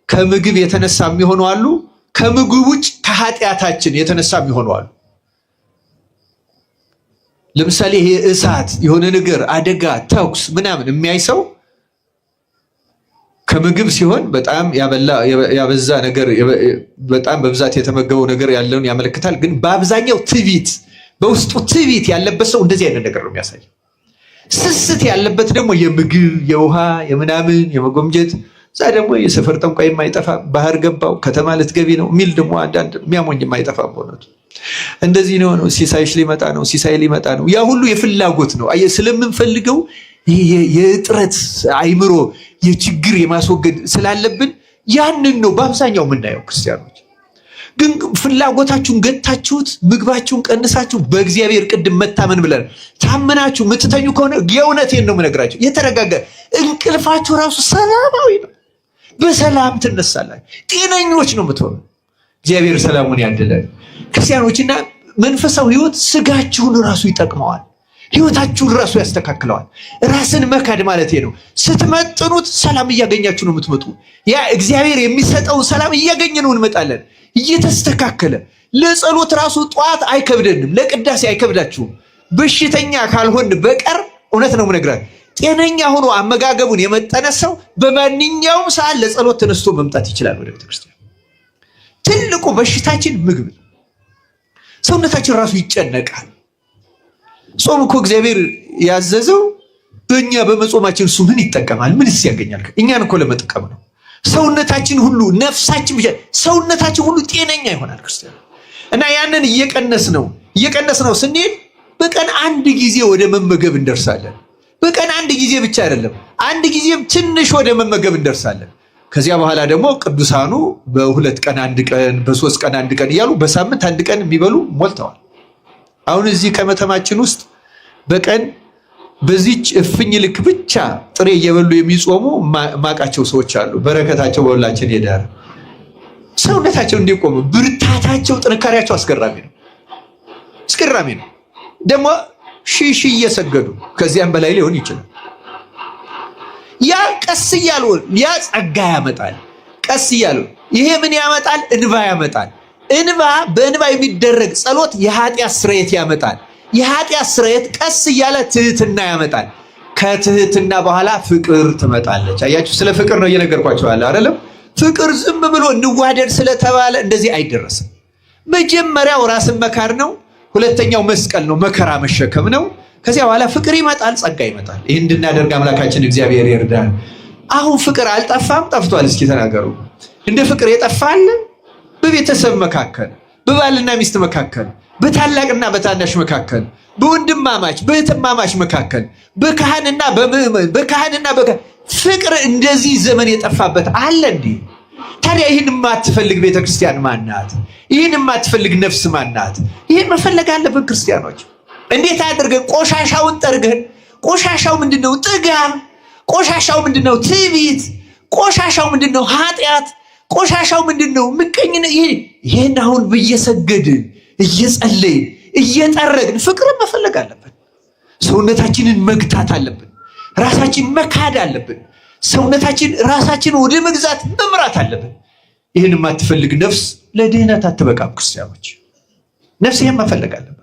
ከምግብ የተነሳ የሚሆኑ አሉ፣ ከምግብ ውጭ ከኃጢአታችን የተነሳ የሚሆኑ አሉ። ለምሳሌ ይሄ እሳት የሆነ ነገር አደጋ፣ ተኩስ ምናምን የሚያይ ሰው ከምግብ ሲሆን በጣም ያበዛ ነገር በጣም በብዛት የተመገበው ነገር ያለውን ያመለክታል። ግን በአብዛኛው ትዕቢት፣ በውስጡ ትዕቢት ያለበት ሰው እንደዚህ አይነት ነገር ነው የሚያሳየው። ስስት ያለበት ደግሞ የምግብ የውሃ የምናምን የመጎምጀት እዛ ደግሞ የሰፈር ጠንቋይ የማይጠፋ ባህር ገባው ከተማ ልትገቢ ነው የሚል ደግሞ አንዳንድ የሚያሞኝ የማይጠፋ በእውነቱ እንደዚህ ነው። ሲሳይሽ ሊመጣ ነው፣ ሲሳይ ሊመጣ ነው። ያ ሁሉ የፍላጎት ነው። ስለምንፈልገው የእጥረት አይምሮ የችግር የማስወገድ ስላለብን ያንን ነው በአብዛኛው የምናየው። ክርስቲያኖች ግን ፍላጎታችሁን ገታችሁት፣ ምግባችሁን ቀንሳችሁ በእግዚአብሔር ቅድም መታመን ብለን ታመናችሁ ምትተኙ ከሆነ የእውነቴን ነው የምነግራችሁ፣ የተረጋጋ እንቅልፋችሁ ራሱ ሰላማዊ ነው። በሰላም ትነሳላችሁ፣ ጤነኞች ነው የምትሆኑ። እግዚአብሔር ሰላሙን ያድለን። ክርስቲያኖችና መንፈሳዊ ህይወት ስጋችሁን ራሱ ይጠቅመዋል፣ ህይወታችሁን ራሱ ያስተካክለዋል። ራስን መካድ ማለት ነው። ስትመጥኑት ሰላም እያገኛችሁ ነው የምትመጡ። ያ እግዚአብሔር የሚሰጠውን ሰላም እያገኘን ነው እንመጣለን፣ እየተስተካከለ። ለጸሎት ራሱ ጧት አይከብደንም፣ ለቅዳሴ አይከብዳችሁም። በሽተኛ ካልሆን በቀር እውነት ነው የምነግራችሁ፣ ጤነኛ ሆኖ አመጋገቡን የመጠነ ሰው በማንኛውም ሰዓት ለጸሎት ተነስቶ መምጣት ይችላል ወደ ቤተክርስቲያን። ትልቁ በሽታችን ምግብ፣ ሰውነታችን ራሱ ይጨነቃል። ጾም እኮ እግዚአብሔር ያዘዘው በእኛ በመጾማችን እሱ ምን ይጠቀማል? ምንስ ያገኛል? እኛን እኮ ለመጥቀም ነው። ሰውነታችን ሁሉ ነፍሳችን ብቻ ሰውነታችን ሁሉ ጤነኛ ይሆናል ክርስቲያን። እና ያንን እየቀነስ ነው ስንሄድ በቀን አንድ ጊዜ ወደ መመገብ እንደርሳለን። በቀን አንድ ጊዜ ብቻ አይደለም፣ አንድ ጊዜም ትንሽ ወደ መመገብ እንደርሳለን። ከዚያ በኋላ ደግሞ ቅዱሳኑ በ2 ቀን አንድ ቀን በ3 ቀን አንድ ቀን እያሉ በሳምንት አንድ ቀን የሚበሉ ሞልተዋል። አሁን እዚህ ከመተማችን ውስጥ በቀን በዚች እፍኝ ልክ ብቻ ጥሬ እየበሉ የሚጾሙ ማቃቸው ሰዎች አሉ። በረከታቸው በሁላችን ይደር። ሰውነታቸው እንዲቆም ብርታታቸው፣ ጥንካሬያቸው አስገራሚ ነው። ደግሞ ሺህ እየሰገዱ ከዚያም በላይ ሊሆን ይችላል። ያ ቀስ እያሉ ያ ጸጋ ያመጣል። ቀስ እያሉ ይሄ ምን ያመጣል? እንባ ያመጣል። በእንባ የሚደረግ ጸሎት የኃጢአት ስርየት ያመጣል። የኃጢአት ስርየት ቀስ እያለ ትህትና ያመጣል። ከትህትና በኋላ ፍቅር ትመጣለች። አያችሁ፣ ስለ ፍቅር ነው እየነገርኳችሁ ያለ አይደለም። ፍቅር ዝም ብሎ እንዋደድ ስለተባለ እንደዚህ አይደረስም። መጀመሪያው ራስን መካር ነው። ሁለተኛው መስቀል ነው፣ መከራ መሸከም ነው። ከዚያ በኋላ ፍቅር ይመጣል፣ ጸጋ ይመጣል። ይህ እንድናደርግ አምላካችን እግዚአብሔር ይርዳል። አሁን ፍቅር አልጠፋም? ጠፍቷል? እስኪ ተናገሩ። እንደ ፍቅር የጠፋል? በቤተሰብ መካከል፣ በባልና ሚስት መካከል፣ በታላቅና በታናሽ መካከል፣ በወንድማማች በእህትማማች መካከል፣ በካህንና በምዕመን፣ በካህንና ፍቅር እንደዚህ ዘመን የጠፋበት አለ እንዴ? ታዲያ ይህን የማትፈልግ ቤተክርስቲያን ማናት? ይህን የማትፈልግ ነፍስ ማናት? ይህን መፈለግ አለብን ክርስቲያኖች። እንዴት አድርገን ቆሻሻውን ጠርገን። ቆሻሻው ምንድነው? ጥጋብ። ቆሻሻው ምንድነው? ትዕቢት። ቆሻሻው ምንድነው? ኃጢአት። ቆሻሻው ምንድነው? ምቀኝነት። ይህን አሁን እየሰገድን እየጸለይን እየጠረግን ፍቅርን መፈለግ አለብን። ሰውነታችንን መግታት አለብን። ራሳችን መካድ አለብን። ሰውነታችን ራሳችን ወደ መግዛት መምራት አለብን። ይህን የማትፈልግ ነፍስ ለድህነት አትበቃም። ክርስቲያኖች ነፍስ ይህን መፈለግ አለባት።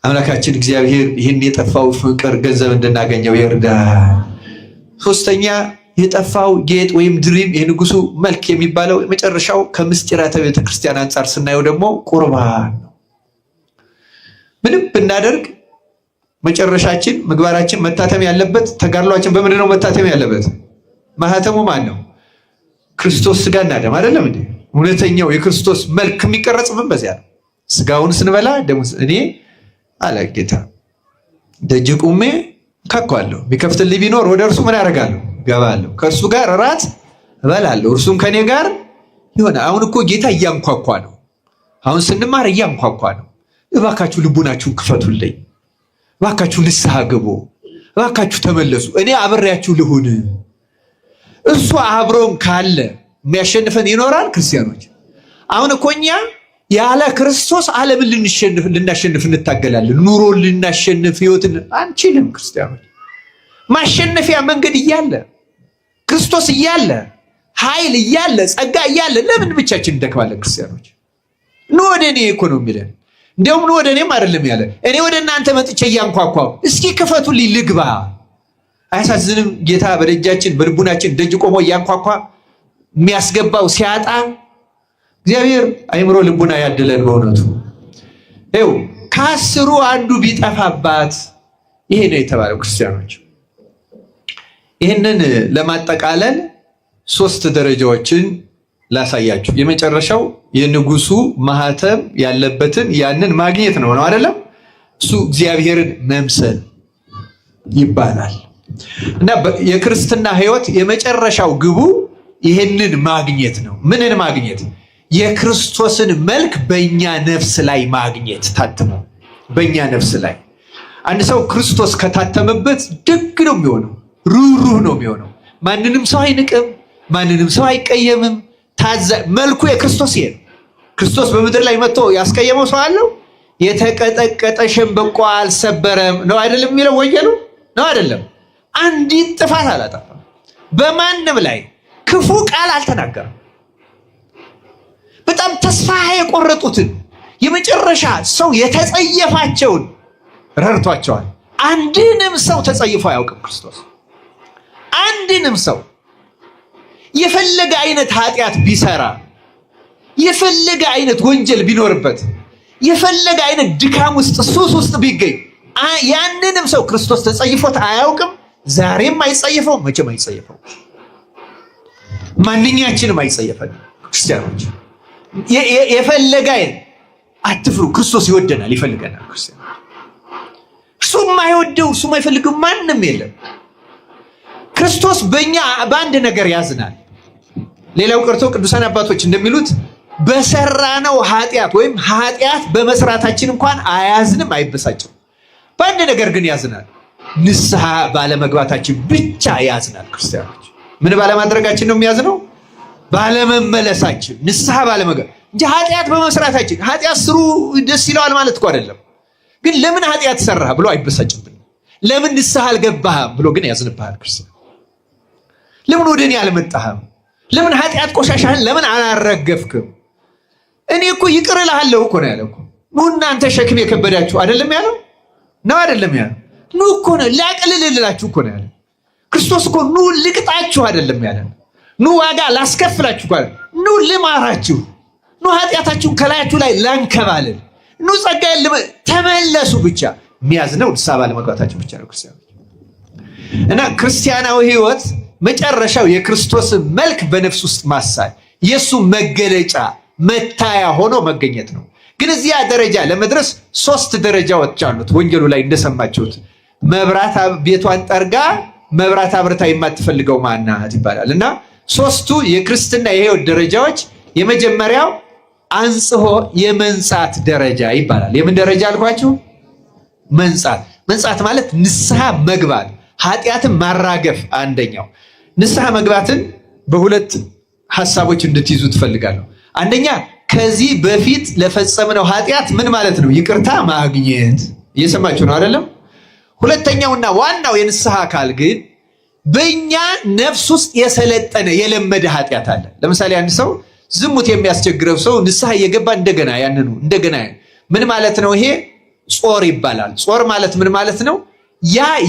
አምላካችን እግዚአብሔር ይህን የጠፋው ፍቅር ገንዘብ እንድናገኘው ይርዳ። ሶስተኛ የጠፋው ጌጥ ወይም ድሪም የንጉሱ መልክ የሚባለው መጨረሻው ከምስጢራተ ቤተክርስቲያን አንጻር ስናየው ደግሞ ቁርባን ነው። ምንም ብናደርግ መጨረሻችን ምግባራችን መታተም ያለበት፣ ተጋድሏችን በምንድን ነው መታተም ያለበት? ማህተሙ ማን ነው? ክርስቶስ ስጋና ደም አይደለም እንዴ? እውነተኛው የክርስቶስ መልክ የሚቀረጽብን በዚያ ነው። ስጋውን ስንበላ ደሙ እኔ አለ ጌታ ደጅ ቁሜ ካኳለሁ፣ ቢከፍትልኝ ቢኖር ወደ እርሱ ምን ያደርጋለሁ? ገባለሁ፣ ከእርሱ ጋር እራት እበላለሁ፣ እርሱም ከኔ ጋር ይሆነ። አሁን እኮ ጌታ እያንኳኳ ነው። አሁን ስንማር እያንኳኳ ነው። እባካችሁ ልቡናችሁን ክፈቱልኝ። እባካችሁ ንስሐ ግቡ፣ እባካችሁ ተመለሱ፣ እኔ አብሬያችሁ ልሁን። እሱ አብሮን ካለ የሚያሸንፈን ይኖራል። ክርስቲያኖች አሁን እኮ እኛ ያለ ክርስቶስ ዓለምን ልናሸንፍ እንታገላለን። ኑሮ ልናሸንፍ ህይወትን አንችልም። ክርስቲያኖች ማሸነፊያ መንገድ እያለ ክርስቶስ እያለ ኃይል እያለ ጸጋ እያለ ለምን ብቻችን እንደክማለን? ክርስቲያኖች ኑ ወደ እኔ እኮ ነው የሚለን። እንዲያውም ኑ ወደ እኔም አይደለም ያለ፣ እኔ ወደ እናንተ መጥቼ እያንኳኳሁ እስኪ ክፈቱልኝ ልግባ። አያሳዝንም? ጌታ በደጃችን በልቡናችን ደጅ ቆሞ እያንኳኳ የሚያስገባው ሲያጣ እግዚአብሔር አይምሮ ልቡና ያድለን። በእውነቱ ይኸው ከአስሩ አንዱ ቢጠፋባት ይሄ ነው የተባለው። ክርስቲያኖች ይህንን ለማጠቃለል 3 ደረጃዎችን ላሳያችሁ። የመጨረሻው የንጉሱ ማህተም ያለበትን ያንን ማግኘት ነው አይደለም? እሱ እግዚአብሔርን መምሰል ይባላል። እና የክርስትና ህይወት የመጨረሻው ግቡ ይህንን ማግኘት ነው። ምንን ማግኘት? የክርስቶስን መልክ በእኛ ነፍስ ላይ ማግኘት። ታትሞ በእኛ ነፍስ ላይ አንድ ሰው ክርስቶስ ከታተመበት ደግ ነው የሚሆነው፣ ሩህሩህ ነው የሚሆነው። ማንንም ሰው አይንቅም፣ ማንንም ሰው አይቀየምም። መልኩ የክርስቶስ ይሄ ነው። ክርስቶስ በምድር ላይ መጥቶ ያስቀየመው ሰው አለው? የተቀጠቀጠ ሸምበቆ አልሰበረም ነው አይደለም የሚለው ወንጌሉ? ነው አይደለም? አንዲት ጥፋት አላጠፋም። በማንም ላይ ክፉ ቃል አልተናገረም። በጣም ተስፋ የቆረጡትን የመጨረሻ ሰው የተጸየፋቸውን ረድቷቸዋል። አንድንም ሰው ተጸይፎ አያውቅም ክርስቶስ። አንድንም ሰው የፈለገ አይነት ኃጢአት ቢሰራ፣ የፈለገ አይነት ወንጀል ቢኖርበት፣ የፈለገ አይነት ድካም ውስጥ ሱስ ውስጥ ቢገኝ ያንንም ሰው ክርስቶስ ተጸይፎት አያውቅም። ዛሬም አይጸየፈው፣ መቼም አይጸየፈው። ማንኛችንም አይጸየፈን። ክርስቲያኖች የፈለገ አይነት አትፍሩ። ክርስቶስ ይወደናል፣ ይፈልገናል። ክርስቲያኖች እሱ የማይወደው እሱ የማይፈልገው ማንም የለም። ክርስቶስ በእኛ በአንድ ነገር ያዝናል። ሌላው ቀርቶ ቅዱሳን አባቶች እንደሚሉት በሰራነው ኃጢአት ወይም ኃጢአት በመስራታችን እንኳን አያዝንም፣ አይበሳጭም። በአንድ ነገር ግን ያዝናል። ንስሐ ባለመግባታችን ብቻ ያዝናል። ክርስቲያኖች ምን ባለማድረጋችን ነው የሚያዝነው? ባለመመለሳችን፣ ንስሐ ባለመግባት እንጂ ኃጢአት በመስራታችን። ኃጢአት ስሩ ደስ ይለዋል ማለት እኮ አይደለም። ግን ለምን ኃጢአት ሰራህ ብሎ አይበሳጭብንም። ለምን ንስሐ አልገባህም ብሎ ግን ያዝንብሃል። ክርስቲያን ለምን ወደ እኔ አልመጣህም? ለምን ኃጢአት ቆሻሻህን ለምን አላረገፍክም? እኔ እኮ ይቅር እልሃለሁ እኮ ነው ያለው እኮ። ኑ እናንተ ሸክም የከበዳችሁ አይደለም ያለው? ነው አይደለም ያለው? ኑ እኮ ነው ላቅልልላችሁ እኮ ነው ያለው። ክርስቶስ እኮ ኑ ልቅጣችሁ አይደለም ያለው? ኑ ዋጋ ላስከፍላችሁ እኮ አይደለም። ኑ ልማራችሁ፣ ኑ ኃጢአታችሁን ከላያችሁ ላይ ላንከባልል፣ ኑ ጸጋዬን ተመለሱ። ብቻ የሚያዝነው ንስሐ ባለመግባታችን ብቻ ነው ክርስቲያኖች። እና ክርስቲያናዊ ህይወት መጨረሻው የክርስቶስን መልክ በነፍስ ውስጥ ማሳል፣ የሱ መገለጫ መታያ ሆኖ መገኘት ነው። ግን እዚያ ደረጃ ለመድረስ 3 ደረጃዎች አሉት። ወንጌሉ ላይ እንደሰማችሁት መብራት ቤቷን ጠርጋ መብራት አብርታ የማትፈልገው ማናት ይባላል። እና 3ቱ የክርስትና የህይወት ደረጃዎች፣ የመጀመሪያው አንጽሖ የመንጻት ደረጃ ይባላል። የምን ደረጃ አልኳችሁ? መንጻት። መንጻት ማለት ንስሐ መግባት፣ ኃጢአትን ማራገፍ። አንደኛው ንስሐ መግባትን በሁለት ሐሳቦች እንድትይዙ ትፈልጋለሁ። አንደኛ ከዚህ በፊት ለፈጸምነው ኃጢአት ምን ማለት ነው? ይቅርታ ማግኘት። እየሰማችሁ ነው አይደለም? ሁለተኛውና ዋናው የንስሐ አካል ግን በእኛ ነፍስ ውስጥ የሰለጠነ የለመደ ኃጢአት አለ። ለምሳሌ አንድ ሰው ዝሙት የሚያስቸግረው ሰው ንስሐ እየገባ እንደገና ምን ማለት ነው? ይሄ ጾር ይባላል። ጾር ማለት ምን ማለት ነው?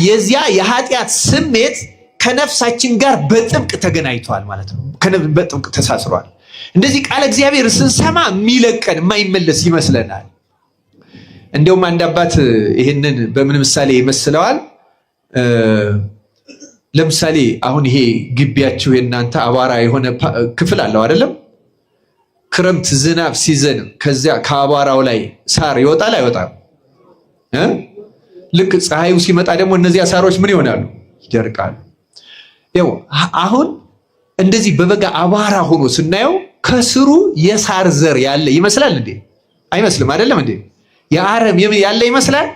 የዚያ የኃጢአት ስሜት ከነፍሳችን ጋር በጥብቅ ተገናኝቷል ማለት ነው። በጥብቅ ተሳስሯል። እንደዚህ ቃል እግዚአብሔር ስንሰማ የሚለቀን የማይመለስ ይመስለናል። እንዲሁም አንድ አባት ይህንን በምን ምሳሌ ይመስለዋል? ለምሳሌ አሁን ይሄ ግቢያችሁ የእናንተ አቧራ የሆነ ክፍል አለው አይደለም? ክረምት ዝናብ ሲዘንብ ከዚያ ከአቧራው ላይ ሳር ይወጣል አይወጣም? ልክ ፀሐዩ ሲመጣ ደግሞ እነዚያ ሳሮች ምን ይሆናሉ? ይደርቃሉ። ያው አሁን እንደዚህ በበጋ አቧራ ሆኖ ስናየው ከስሩ የሳር ዘር ያለ ይመስላል እንዴ? አይመስልም አይደለም እንዴ? የአረም ያለ ይመስላል።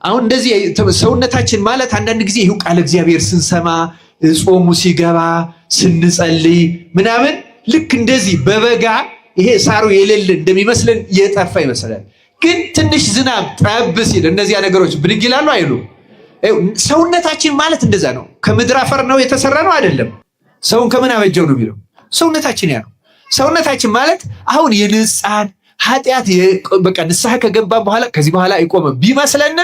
አሁን እንደዚህ ሰውነታችን ማለት አንዳንድ ጊዜ ይኸው ቃል እግዚአብሔር ስንሰማ ጾሙ ሲገባ ስንጸልይ ምናምን ልክ እንደዚህ በበጋ ይሄ ሳሩ የሌለ እንደሚመስለን የጠፋ ይመስላል። ግን ትንሽ ዝናብ ጠብ ሲል እነዚያ ነገሮች ብድግ ይላሉ አይሉ። ሰውነታችን ማለት እንደዛ ነው። ከምድር አፈር ነው የተሰራ ነው አይደለም። ሰውን ከምን አበጀው ነው የሚለው ሰውነታችን ያ ነው። ሰውነታችን ማለት አሁን የንጻን ኃጢአት በቃ ንስሐ ከገባ በኋላ ከዚህ በኋላ አይቆምም ቢመስለን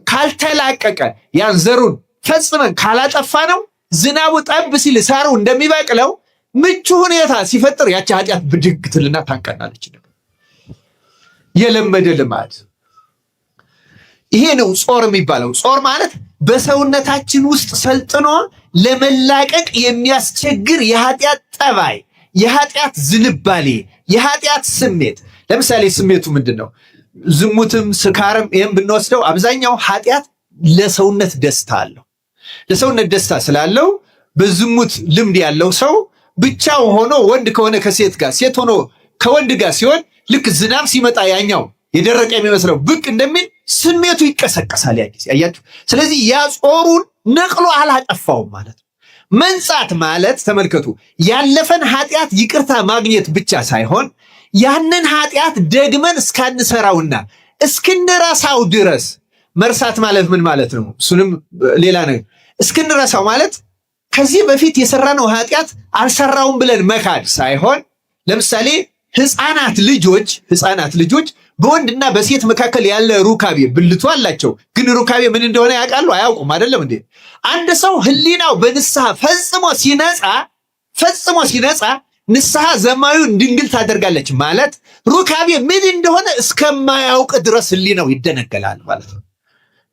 ካልተላቀቀ ያን ዘሩን ፈጽመን ካላጠፋ ነው ዝናቡ ጠብ ሲል ሳሩ እንደሚበቅለው ምቹ ሁኔታ ሲፈጥር ያቺ ኃጢአት ብድግ ትልና ታንቀናለች። የለመደ ልማድ ይሄ ነው ጾር የሚባለው። ጾር ማለት በሰውነታችን ውስጥ ሰልጥኖ ለመላቀቅ የሚያስቸግር የኃጢአት ጠባይ፣ የኃጢአት ዝንባሌ፣ የኃጢአት ስሜት። ለምሳሌ ስሜቱ ምንድን ነው? ዝሙትም ስካርም ይህም ብንወስደው አብዛኛው ኃጢአት ለሰውነት ደስታ አለው። ለሰውነት ደስታ ስላለው በዝሙት ልምድ ያለው ሰው ብቻው ሆኖ ወንድ ከሆነ ከሴት ጋር ሴት ሆኖ ከወንድ ጋር ሲሆን ልክ ዝናብ ሲመጣ ያኛው የደረቀ የሚመስለው ብቅ እንደሚል ስሜቱ ይቀሰቀሳል ያ ጊዜ አያችሁ። ስለዚህ ያ ጾሩን ነቅሎ አላጠፋውም ማለት ነው። መንጻት ማለት ተመልከቱ ያለፈን ኃጢአት ይቅርታ ማግኘት ብቻ ሳይሆን ያንን ኃጢአት ደግመን እስካንሰራውና እስክንረሳው ድረስ። መርሳት ማለት ምን ማለት ነው? እሱንም ሌላ ነገር እስክንረሳው ማለት ከዚህ በፊት የሰራነው ኃጢአት አልሰራውም ብለን መካድ ሳይሆን ለምሳሌ ህፃናት ልጆች በወንድና በሴት መካከል ያለ ሩካቤ ብልቱ አላቸው። ግን ሩካቤ ምን እንደሆነ ያውቃሉ? አያውቁም አይደለም እንዴ? አንድ ሰው ህሊናው በንስሐ ፈጽሞ ሲነጻ ንስሐ ዘማዊውን ድንግል ታደርጋለች ማለት ሩካቤ ምን እንደሆነ እስከማያውቅ ድረስ ህሊናው ይደነገላል ማለት ነው።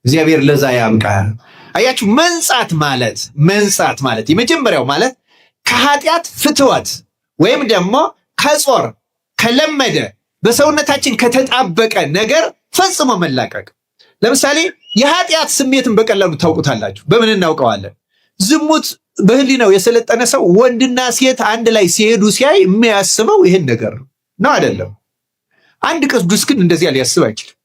እግዚአብሔር ለዛ ያብቃል። አያችሁ መንጻት ማለት የመጀመሪያው ማለት ከኃጢአት ፍትወት ወይም ደግሞ ከጾር ከለመደ በሰውነታችን ከተጣበቀ ነገር ፈጽሞ መላቀቅ። ለምሳሌ የኃጢአት ስሜትን በቀላሉ ታውቁታላችሁ። በምን እናውቀዋለን? ዝሙት በህሊናው የሰለጠነ ሰው ወንድና ሴት አንድ ላይ ሲሄዱ ሲያይ የሚያስበው ይህን ነገር ነው አይደለም? አንድ ቅዱስ ግን እንደዚያ ሊያስብ አይችልም።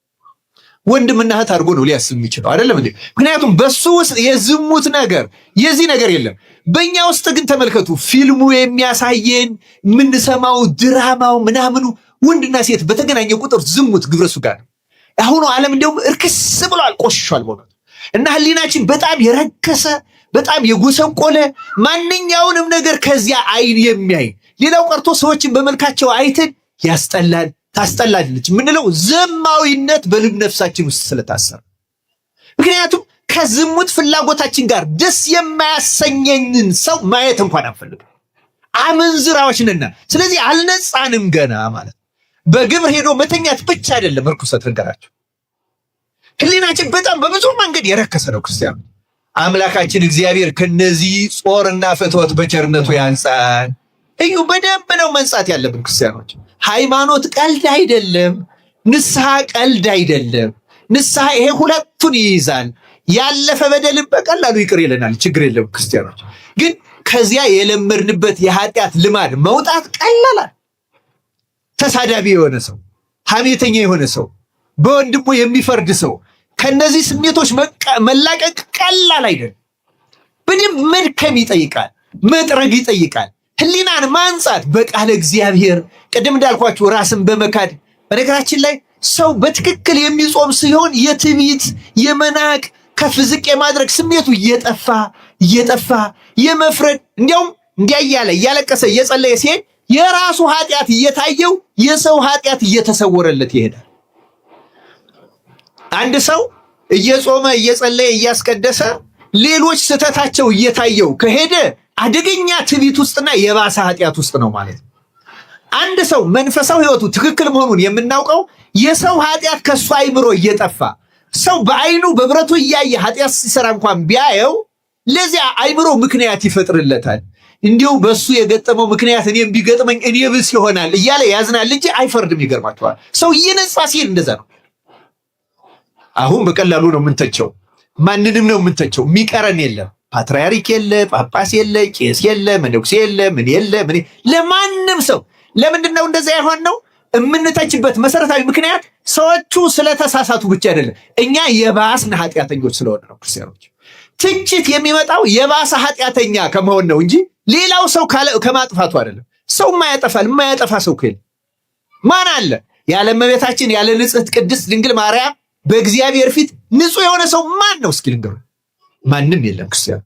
ወንድምና እህት አድርጎ ነው ሊያስብ የሚችለው አይደለም እንዴ? ምክንያቱም በሱ ውስጥ የዝሙት ነገር የዚህ ነገር የለም። በእኛ ውስጥ ግን ተመልከቱ፣ ፊልሙ የሚያሳየን የምንሰማው ድራማው ምናምኑ ወንድና ሴት በተገናኘ ቁጥር ዝሙት ግብረ ሥጋ ነው። አሁኑ ዓለም እንደውም እርክስ ብሏል፣ ቆሽሿል በእውነት እና ህሊናችን በጣም የረከሰ በጣም የጎሰቆለ ማንኛውንም ነገር ከዚያ አይን የሚያይ ሌላው ቀርቶ ሰዎችን በመልካቸው አይተን ያስጠላል ታስጠላለች የምንለው ዘማዊነት በልብ ነፍሳችን ውስጥ ስለታሰረ። ምክንያቱም ከዝሙት ፍላጎታችን ጋር ደስ የማያሰኘንን ሰው ማየት እንኳን አንፈልግም። አመንዝራዎች ነን። ስለዚህ አልነጻንም ገና ማለት በግብር ሄዶ መተኛት ብቻ አይደለም እርኩሰት ነገራቸው። ህሊናችን በጣም በብዙ መንገድ የረከሰ ነው። ክርስቲያኑ አምላካችን እግዚአብሔር ከነዚህ ጾርና ፍትወት በቸርነቱ ያንጻን። እዩ በደንብ ነው መንጻት ያለብን ክርስቲያኖች። ሃይማኖት ቀልድ አይደለም፣ ንስሐ ቀልድ አይደለም። ንስሐ ይሄ ሁለቱን ይይዛል። ያለፈ በደልን በቀላሉ ይቅር ይለናል፣ ችግር የለም ክርስቲያኖች። ግን ከዚያ የለመድንበት የኃጢአት ልማድ መውጣት ቀላላል። ተሳዳቢ የሆነ ሰው፣ ሐሜተኛ የሆነ ሰው፣ በወንድሙ የሚፈርድ ሰው ከነዚህ ስሜቶች መላቀቅ ቀላል አይደለም። በደንብ መድከም ይጠይቃል፣ መጥረግ ይጠይቃል። ህሊናን ማንጻት በቃለ እግዚአብሔር ቅድም እንዳልኳችሁ ራስን በመካድ በነገራችን ላይ ሰው በትክክል የሚጾም ሲሆን የትዕቢት የመናቅ ከፍ ዝቅ የማድረግ ስሜቱ እየጠፋ የመፍረድ እንዲያውም እንዲያያለ እያለቀሰ እየጸለየ ሲሄድ የራሱ ኃጢአት እየታየው የሰው ኃጢአት እየተሰወረለት ይሄዳል። አንድ ሰው እየጾመ እየጸለየ እያስቀደሰ ሌሎች ስተታቸው እየታየው ከሄደ አደገኛ ትዕቢት ውስጥና የባሰ ኃጢአት ውስጥ ነው ማለት ነው። አንድ ሰው መንፈሳዊ ህይወቱ ትክክል መሆኑን የምናውቀው የሰው ኃጢአት ከሱ አይምሮ እየጠፋ ሰው በአይኑ በብረቱ እያየ ኃጢአት ሲሰራ እንኳን ቢያየው ለዚያ አይምሮ ምክንያት ይፈጥርለታል። እንዲሁ በሱ የገጠመው ምክንያት እኔም ቢገጥመኝ እኔ ብስ ይሆናል እያለ ያዝናል እንጂ አይፈርድም። ይገርማችኋል። ሰው እየነጻ ሲል እንደዛ ነው። አሁን በቀላሉ ነው የምንተቸው፣ ማንንም ነው የምንተቸው። የሚቀረን የለም። ፓትርያርክ የለ፣ ጳጳስ የለ፣ ቄስ የለ፣ መነኩሴ የለ፣ ምን የለ፣ ምን ለማንም ሰው። ለምንድን ነው እንደዛ የሆነው? እምንተችበት መሰረታዊ ምክንያት ሰዎቹ ስለተሳሳቱ ብቻ አይደለም፣ እኛ የባስን ኃጢአተኞች ስለሆነ ነው። ክርስቲያኖች ትችት የሚመጣው የባሰ ኃጢአተኛ ከመሆን ነው እንጂ ሌላው ሰው ከማጥፋቱ አይደለም። ሰው የማያጠፋ ሰው ማን አለ? ያለ እመቤታችን ያለ ንጽሕት ቅድስት ድንግል ማርያም በእግዚአብሔር ፊት ንጹሕ የሆነ ሰው ማን ነው? እስኪ ልንገሩ። ማንም የለም ክርስቲያን።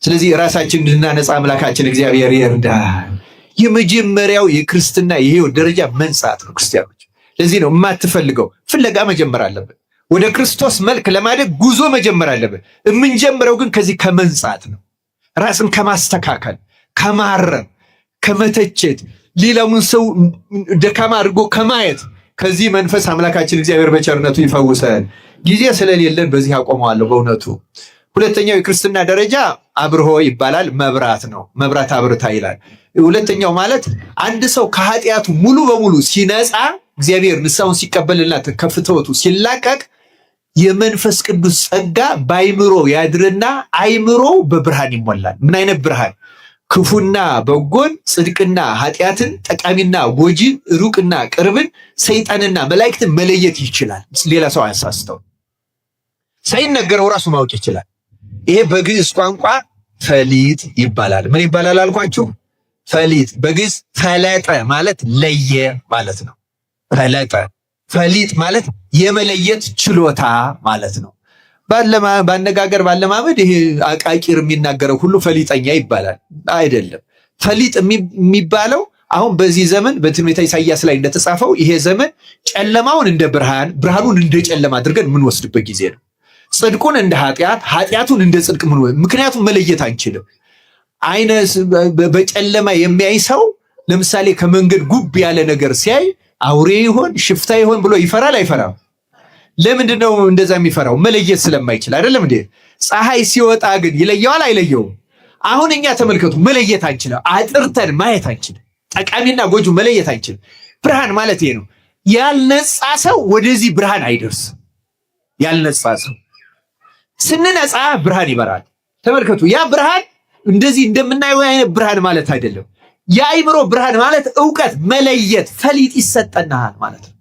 ስለዚህ ራሳችን እንድናነጻ አምላካችን እግዚአብሔር ይርዳል። የመጀመሪያው የክርስትና የሕይወት ደረጃ መንጻት ነው ክርስቲያኖች። ለዚህ ነው የማትፈልገው ፍለጋ መጀመር አለብን። ወደ ክርስቶስ መልክ ለማደግ ጉዞ መጀመር አለብን። የምንጀምረው ግን ከዚህ ከመንጻት ነው። ራስን ከማስተካከል፣ ከማረም፣ ከመተቸት፣ ሌላውን ሰው ደካማ አድርጎ ከማየት ከዚህ መንፈስ አምላካችን እግዚአብሔር በቸርነቱ ይፈውሰን። ጊዜ ስለሌለን በዚህ አቆመዋለሁ። በእውነቱ ሁለተኛው የክርስትና ደረጃ አብርሆ ይባላል። መብራት ነው። መብራት አብርታ ይላል። ሁለተኛው ማለት አንድ ሰው ከኃጢአቱ ሙሉ በሙሉ ሲነጻ እግዚአብሔር ንስሐውን ሲቀበልና ከፍትወቱ ሲላቀቅ የመንፈስ ቅዱስ ጸጋ በአይምሮ ያድርና አይምሮ በብርሃን ይሞላል። ምን አይነት ብርሃን? ክፉና በጎን፣ ጽድቅና ኃጢአትን፣ ጠቃሚና ጎጂን፣ ሩቅና ቅርብን፣ ሰይጣንና መላእክትን መለየት ይችላል። ሌላ ሰው አያሳስተው። ሳይነገረው ራሱ ማወቅ ይችላል። ይሄ በግዕዝ ቋንቋ ፈሊጥ ይባላል። ምን ይባላል አልኳችሁ? ፈሊጥ። በግዕዝ ፈለጠ ማለት ለየ ማለት ነው። ፈለጠ ፈሊጥ ማለት የመለየት ችሎታ ማለት ነው። ባነጋገር ባለማመድ ይሄ አቃቂር የሚናገረው ሁሉ ፈሊጠኛ ይባላል አይደለም። ፈሊጥ የሚባለው አሁን በዚህ ዘመን በትንቢተ ኢሳይያስ ላይ እንደተጻፈው ይሄ ዘመን ጨለማውን እንደ ብርሃን፣ ብርሃኑን እንደ ጨለማ አድርገን የምንወስድበት ጊዜ ነው። ጽድቁን እንደ ኃጢአት፣ ኃጢአቱን እንደ ጽድቅ ምክንያቱም መለየት አንችልም። አይነ በጨለማ የሚያይ ሰው ለምሳሌ ከመንገድ ጉብ ያለ ነገር ሲያይ አውሬ ይሆን ሽፍታ ይሆን ብሎ ይፈራል አይፈራም? ለምንድን ነው እንደዛ የሚፈራው? መለየት ስለማይችል አይደለም እንዴ? ፀሐይ ሲወጣ ግን ይለየዋል አይለየውም? አሁን እኛ ተመልከቱ፣ መለየት አንችልም። አጥርተን ማየት አንችልም። ጠቃሚና ጎጁ መለየት አንችልም። ብርሃን ማለት ይሄ ነው። ያልነጻ ሰው ወደዚህ ብርሃን አይደርስም። ያልነጻ ሰው ስንነጻ ብርሃን ይበራል። ተመልከቱ፣ ያ ብርሃን እንደዚህ እንደምናየው አይነት ብርሃን ማለት አይደለም። የአይምሮ ብርሃን ማለት ዕውቀት፣ መለየት፣ ፈሊጥ ይሰጠናል ማለት ነው።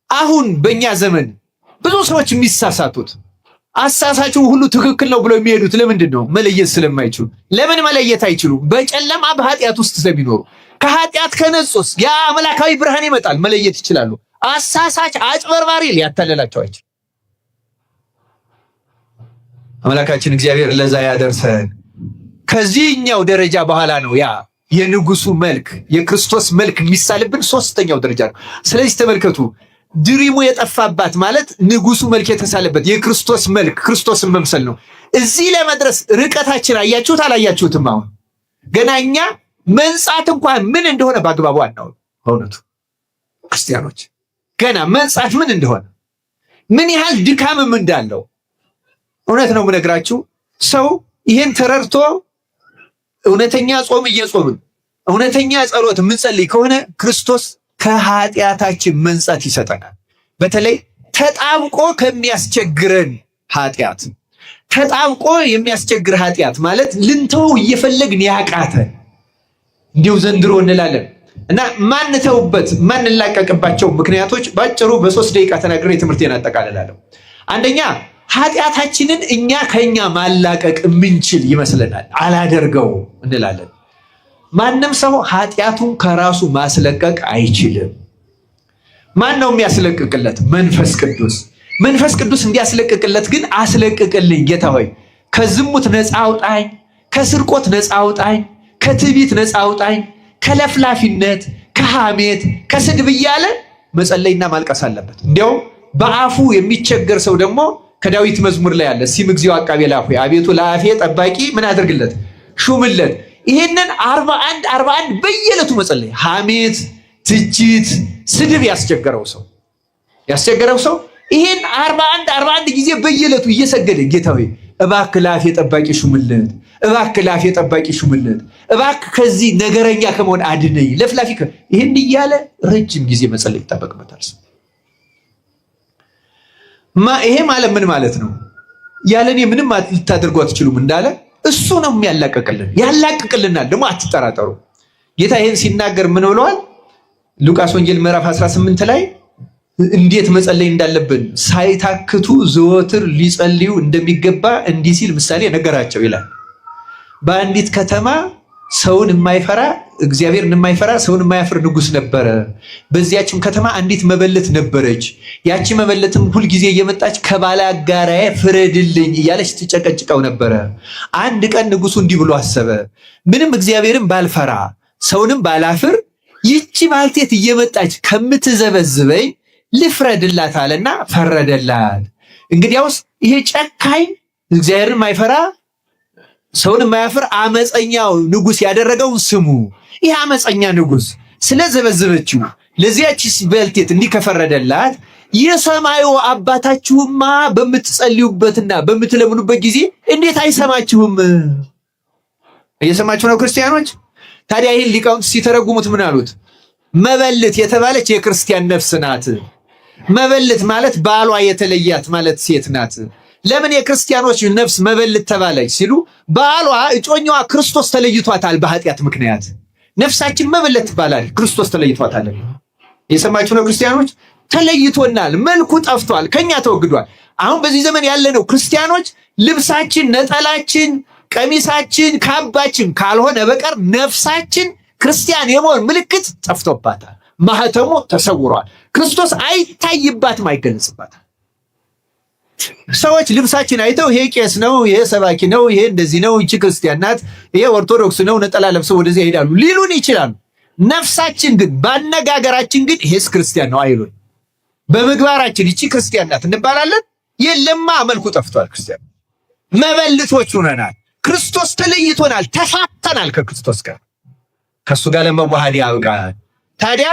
አሁን በእኛ ዘመን ብዙ ሰዎች የሚሳሳቱት አሳሳቸው ሁሉ ትክክል ነው ብለው የሚሄዱት ለምንድን ነው? መለየት ስለማይችሉ። ለምን መለየት አይችሉም? በጨለማ በኃጢአት ውስጥ ስለሚኖሩ። ከኃጢአት ከነጹስ ያ አምላካዊ ብርሃን ይመጣል፣ መለየት ይችላሉ። አሳሳች አጭበርባሪ ሊያታለላቸው አይችልም። አምላካችን እግዚአብሔር ለዛ ያደርሰን። ከዚህኛው ደረጃ በኋላ ነው ያ የንጉሱ መልክ የክርስቶስ መልክ የሚሳልብን ሶስተኛው ደረጃ ነው። ስለዚህ ተመልከቱ፣ ድሪሙ የጠፋባት ማለት ንጉሱ መልክ የተሳለበት የክርስቶስ መልክ ክርስቶስን መምሰል ነው። እዚህ ለመድረስ ርቀታችን አያችሁት አላያችሁትም? አሁን ገና እኛ መንጻት እንኳን ምን እንደሆነ በአግባቡ አናውቅም። በእውነቱ ክርስቲያኖች ገና መንጻት ምን እንደሆነ ምን ያህል ድካምም እንዳለው እውነት ነው የምነግራችሁ። ሰው ይህን ተረድቶ እውነተኛ ጾም እየጾምን እውነተኛ ጸሎት የምንጸልይ ከሆነ ክርስቶስ ከኃጢአታችን መንጻት ይሰጠናል። በተለይ ተጣብቆ ከሚያስቸግረን ኃጢአት፣ ተጣብቆ የሚያስቸግር ኃጢአት ማለት ልንተው እየፈለግን ያቃተን እንዲሁ ዘንድሮ እንላለን እና ማንተውበት ማንላቀቅባቸው ምክንያቶች ባጭሩ በ3 ደቂቃ ተናግሬ ትምህርቴን አጠቃልላለሁ። አንደኛ ኃጢአታችንን እኛ ከኛ ማላቀቅ የምንችል ይመስለናል፣ አላደርገው እንላለን። ማንም ሰው ኃጢአቱን ከራሱ ማስለቀቅ አይችልም። ማን ነው የሚያስለቅቅለት? መንፈስ ቅዱስ። መንፈስ ቅዱስ እንዲያስለቅቅለት ግን አስለቅቅልኝ ጌታ ሆይ፣ ከዝሙት ነፃ አውጣኝ፣ ከስርቆት ነፃ አውጣኝ፣ ከትዕቢት ነፃ አውጣኝ፣ ከለፍላፊነት፣ ከሐሜት፣ ከስድብ እያለ መጸለይና ማልቀስ አለበት። እንዲያውም በአፉ የሚቸገር ሰው ደግሞ ከዳዊት መዝሙር ላይ አለ፣ ሲም እግዚኦ አቃቤ ለአፌ፣ አቤቱ ለአፌ ጠባቂ ምን አድርግለት? ሹምለት። ይህንን 41 በየዕለቱ መጸለይ። ሐሜት፣ ትችት፣ ስድብ ያስቸገረው ሰው ይህን 41 ጊዜ በየዕለቱ እየሰገደ ጌታ ሆይ እባክህ ለአፌ ጠባቂ ሹምለት፣ እባክህ ለአፌ ጠባቂ ሹምለት፣ እባክህ ከዚህ ነገረኛ ከመሆን አድነኝ፣ ለፍላፊ ይህን እያለ ረጅም ጊዜ መጸለይ ይጠበቅበታል። ይሄ ማለት ምን ማለት ነው? ያለኔ ምንም ልታደርጉ አትችሉም እንዳለ እሱ ነው የሚያላቅቅልን፣ ያላቅቅልናል። ደግሞ አትጠራጠሩ። ጌታ ይህን ሲናገር ምን ብለዋል? ሉቃስ ወንጌል ምዕራፍ 18 ላይ እንዴት መጸለይ እንዳለብን ሳይታክቱ ዘወትር ሊጸልዩ እንደሚገባ እንዲህ ሲል ምሳሌ ነገራቸው ይላል። በአንዲት ከተማ ሰውን የማይፈራ እግዚአብሔርን የማይፈራ ሰውን የማያፍር ንጉሥ ነበረ። በዚያችም ከተማ አንዲት መበለት ነበረች። ያቺ መበለትም ሁልጊዜ እየመጣች ከባላጋራዬ ፍረድልኝ እያለች ትጨቀጭቀው ነበረ። አንድ ቀን ንጉሡ እንዲህ ብሎ አሰበ፣ ምንም እግዚአብሔርን ባልፈራ ሰውንም ባላፍር ይቺ ባልቴት እየመጣች ከምትዘበዝበኝ ልፍረድላት አለና ፈረደላት። እንግዲያውስ ይሄ ጨካኝ እግዚአብሔርን የማይፈራ ሰውን የማያፍር አመፀኛው ንጉሥ ያደረገውን ስሙ። ይህ አመፀኛ ንጉሥ ስለዘበዘበችው ለዚያች ባልቴት እንዲህ ከፈረደላት፣ የሰማዩ አባታችሁማ በምትጸልዩበትና በምትለምኑበት ጊዜ እንዴት አይሰማችሁም? እየሰማችሁ ነው ክርስቲያኖች? ታዲያ ይህን ሊቃውንት ሲተረጉሙት ምን አሉት? መበለት የተባለች የክርስቲያን ነፍስ ናት። መበለት ማለት ባሏ የተለያት ማለት ሴት ናት። ለምን የክርስቲያኖች ነፍስ መበለት ተባለች ሲሉ ባሏ እጮኛዋ ክርስቶስ ተለይቷታል። በኃጢአት ምክንያት ነፍሳችን መበለት ትባላለች። ክርስቶስ ተለይቷታል። የሰማችሁ ነው ክርስቲያኖች? ተለይቶናል። መልኩ ጠፍቷል፣ ከኛ ተወግዷል። አሁን በዚህ ዘመን ያለነው ክርስቲያኖች ልብሳችን፣ ነጠላችን፣ ቀሚሳችን፣ ካባችን ካልሆነ በቀር ነፍሳችን ክርስቲያን የመሆን ምልክት ጠፍቶባታል። ማህተሙ ተሰውሯል። ክርስቶስ አይታይባትም፣ አይገለጽባትም። ሰዎች ልብሳችን አይተው ይሄ ቄስ ነው፣ ይሄ ሰባኪ ነው፣ ይሄ እንደዚህ ነው፣ ይቺ ክርስቲያን ናት፣ ይሄ ኦርቶዶክስ ነው፣ ነጠላ ለብሰው ወደዚህ ይሄዳሉ ሊሉን ይችላሉ። ነፍሳችን ግን ባነጋገራችን ግን ይሄስ ክርስቲያን ነው አይሉን። በምግባራችን ይቺ ክርስቲያን ናት እንባላለን። የለማ መልኩ ጠፍቷል። ክርስቲያን መበልቶች ሆነናል። ክርስቶስ ተለይቶናል፣ ተፋተናል ከክርስቶስ ጋር። ከሱ ጋር ለመዋሃድ ያብቃል። ታዲያ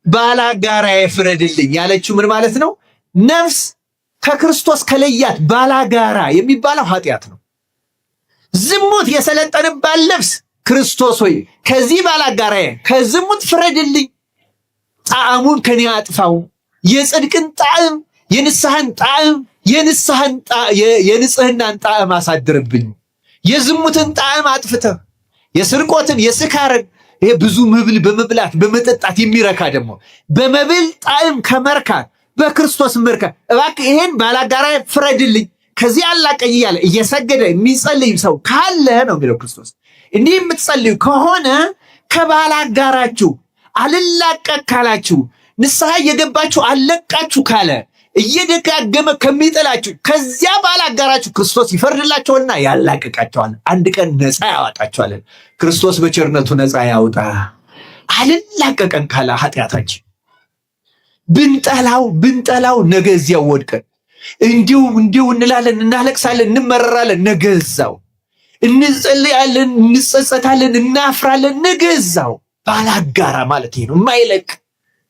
ባላጋራዬ ፍረድልኝ ያለችው ምን ማለት ነው? ነፍስ ከክርስቶስ ከለያት ባላጋራ የሚባለው ኃጢአት ነው። ዝሙት የሰለጠንባት ነፍስ ክርስቶስ ሆይ ከዚህ ባላጋራዬ ከዝሙት ፍረድልኝ፣ ጣዕሙን ከኔ አጥፋው፣ የጽድቅን ጣዕም፣ የንስሐን ጣዕም፣ የንጽህናን ጣዕም አሳድርብኝ። የዝሙትን ጣዕም አጥፍተህ የስርቆትን የስካርን ይሄ ብዙ መብል በመብላት በመጠጣት የሚረካ ደግሞ በመብል ጣዕም ከመርካት በክርስቶስ መርካት እባክህ ይሄን ባላጋራዬ ፍረድልኝ ከዚህ አላቀኝ እያለ እየሰገደ የሚጸልይ ሰው ካለ ነው የሚለው ክርስቶስ። እንዲህ የምትጸልዩ ከሆነ ከባላጋራችሁ አልላቀቅ ካላችሁ፣ ንስሐ እየገባችሁ አልለቃችሁ ካለ፣ እየደጋገመ ከሚጥላችሁ ከዚያ ባላጋራችሁ ክርስቶስ ይፈርድላችኋልና ያላቀቃችኋል። አንድ ቀን ነፃ ያወጣችኋል። ክርስቶስ በቸርነቱ ነፃ ያውጣ። አልላቀቀን ካለ ኃጢአታችን ብንጠላው ነገ እዚያው ወድቀን እንዲሁ እንላለን፣ እናለቅሳለን፣ እንመረራለን። ነገ እዛው እንጸልያለን፣ እንጸጸታለን፣ እናፍራለን። ነገ እዛው ባላጋራ ማለት ይሄ ነው። የማይለቅ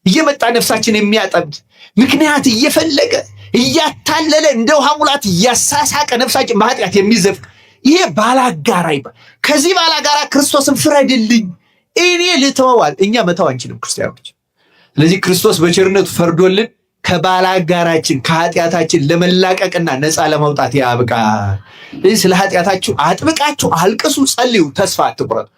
እየመጣ ነፍሳችን የሚያጠምድ ምክንያት እየፈለገ እያታለለ እንደ ውሃ ሙላት እያሳሳቀ ነፍሳችን በኃጢአት የሚዘፍቅ ይሄ ባላጋራ ይባል። ከዚህ ባላጋራ ክርስቶስን ፍረድልኝ እኔ ልተወዋል። እኛ መተው አንችልም ክርስቲያኖች። ስለዚህ ክርስቶስ በቸርነቱ ፈርዶልን ከባላጋራችን ከኃጢአታችን ለመላቀቅና ነፃ ለመውጣት ያብቃል። ስለዚህ ስለ ኃጢአታችሁ አጥብቃችሁ አልቅሱ፣ ጸልዩ፣ ተስፋ አትቁረጡ።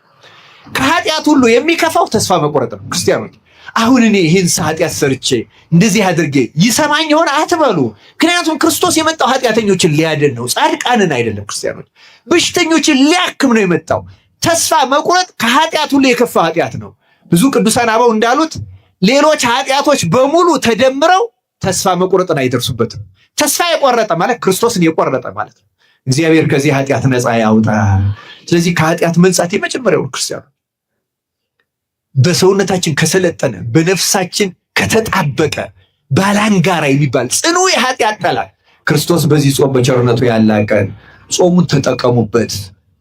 ከኃጢአት ሁሉ የሚከፋው ተስፋ መቁረጥ ነው። ክርስቲያኖች አሁን እኔ ይህን ኃጢአት ሰርቼ እንደዚህ አድርጌ ይሰማኝ ይሆን አትበሉ። ምክንያቱም ክርስቶስ የመጣው ኃጢአተኞችን ሊያድን ነው፣ ጻድቃንን አይደለም። ክርስቲያኖች በሽተኞችን ሊያክም ነው የመጣው። ተስፋ መቁረጥ ከኃጢአት ሁሉ የከፋ ኃጢአት ነው። ብዙ ቅዱሳን አበው እንዳሉት ሌሎች ኃጢአቶች በሙሉ ተደምረው ተስፋ መቁረጥን አይደርሱበትም። ተስፋ የቆረጠ ማለት ክርስቶስን የቆረጠ ማለት ነው። እግዚአብሔር ከዚህ ኃጢአት ነፃ ያውጣ። ስለዚህ ከኃጢአት መንጻት የመጀመሪያው ክርስቲያኑ በሰውነታችን ከሰለጠነ በነፍሳችን ከተጣበቀ ባላንጋራ የሚባል ጽኑ የኃጢአት ጠላት ክርስቶስ በዚህ ጾም በቸርነቱ ያላቀን። ጾሙን ተጠቀሙበት።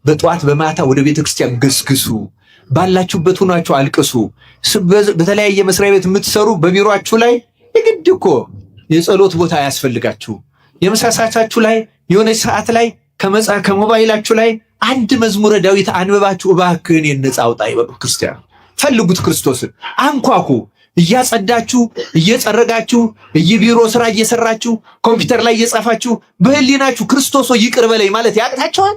በጠዋት በማታ ወደ ቤተክርስቲያን ገስግሱ። ባላችሁበት ሆናችሁ አልቅሱ። በተለያየ መስሪያ ቤት የምትሰሩ በቢሮአችሁ ላይ የግድ እኮ የጸሎት ቦታ ያስፈልጋችሁ። የመሳሳቻችሁ ላይ የሆነች ሰዓት ላይ ከሞባይላችሁ ላይ አንድ መዝሙረ ዳዊት አንብባችሁ እባክህን ነፃ አውጣ ይበሉ። ክርስቲያን ፈልጉት፣ ክርስቶስን አንኳኩ። እያጸዳችሁ እየጸረጋችሁ የቢሮ ስራ እየሰራችሁ ኮምፒውተር ላይ እየጻፋችሁ በህሊናችሁ ክርስቶስ ይቅር በለኝ ማለት ያቅታችኋል?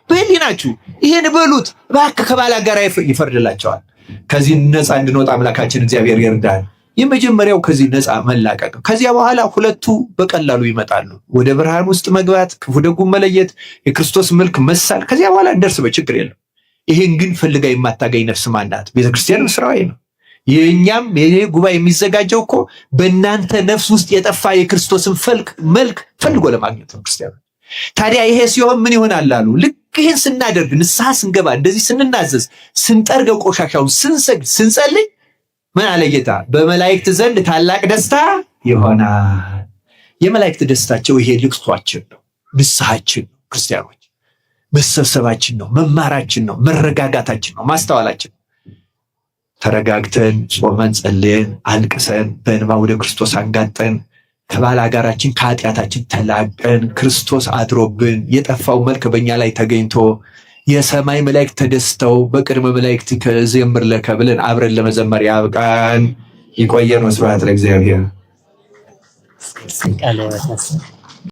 በህሊናችሁ ይሄን በሉት እባክህ ከባላጋራ ይፈርድላቸዋል። ከዚህ ነፃ እንድንወጣ አምላካችን እግዚአብሔር ይርዳል። የመጀመሪያው ከዚህ ነፃ መላቀቅ። ከዚያ በኋላ ሁለቱ በቀላሉ ይመጣሉ። ወደ ብርሃን ውስጥ መግባት፣ ክፉ ደጉን መለየት፣ የክርስቶስ መልክ መሳል። ከዚያ በኋላ እንደርስበት፣ ችግር የለም። ይሄን ግን ፈልጋ የማታገኝ ነፍስ ማናት? ቤተክርስቲያን ስራዋ ነው። የኛም ይሄ ጉባኤ የሚዘጋጀው እኮ በእናንተ ነፍስ ውስጥ የጠፋ የክርስቶስን መልክ ፈልጎ ለማግኘት ነው ክርስቲያኖች። ታዲያ ይሄ ሲሆን ምን ይሆናል አሉ? ልክ ይህን ስናደርግ፣ ንስሐ ስንገባ፣ እንደዚህ ስንናዘዝ፣ ስንጠርገው፣ ቆሻሻውን ስንሰግድ፣ ስንጸልይ ምን አለ ጌታ? በመላእክት ዘንድ ታላቅ ደስታ ይሆናል። የመላእክት ደስታቸው ይሄ ልቅሷችን ነው፣ ንስሐችን ነው። ክርስቲያኖች መሰብሰባችን ነው፣ መማራችን ነው፣ መረጋጋታችን ነው፣ ማስተዋላችን ነው። ተረጋግተን ጾመን፣ ጸልየን፣ አልቅሰን፣ በእንባ ወደ ክርስቶስ አንጋጠን፣ ከባላጋራችን ከኃጢአታችን ተላቀን፣ ክርስቶስ አድሮብን፣ የጠፋው መልክ በእኛ ላይ ተገኝቶ የሰማይ መላእክት ተደስተው በቅድመ መላእክት ከዘምር ለከ ብለን አብረን ለመዘመር ያብቃን። ይቆየን። ወስብሐት ለእግዚአብሔር።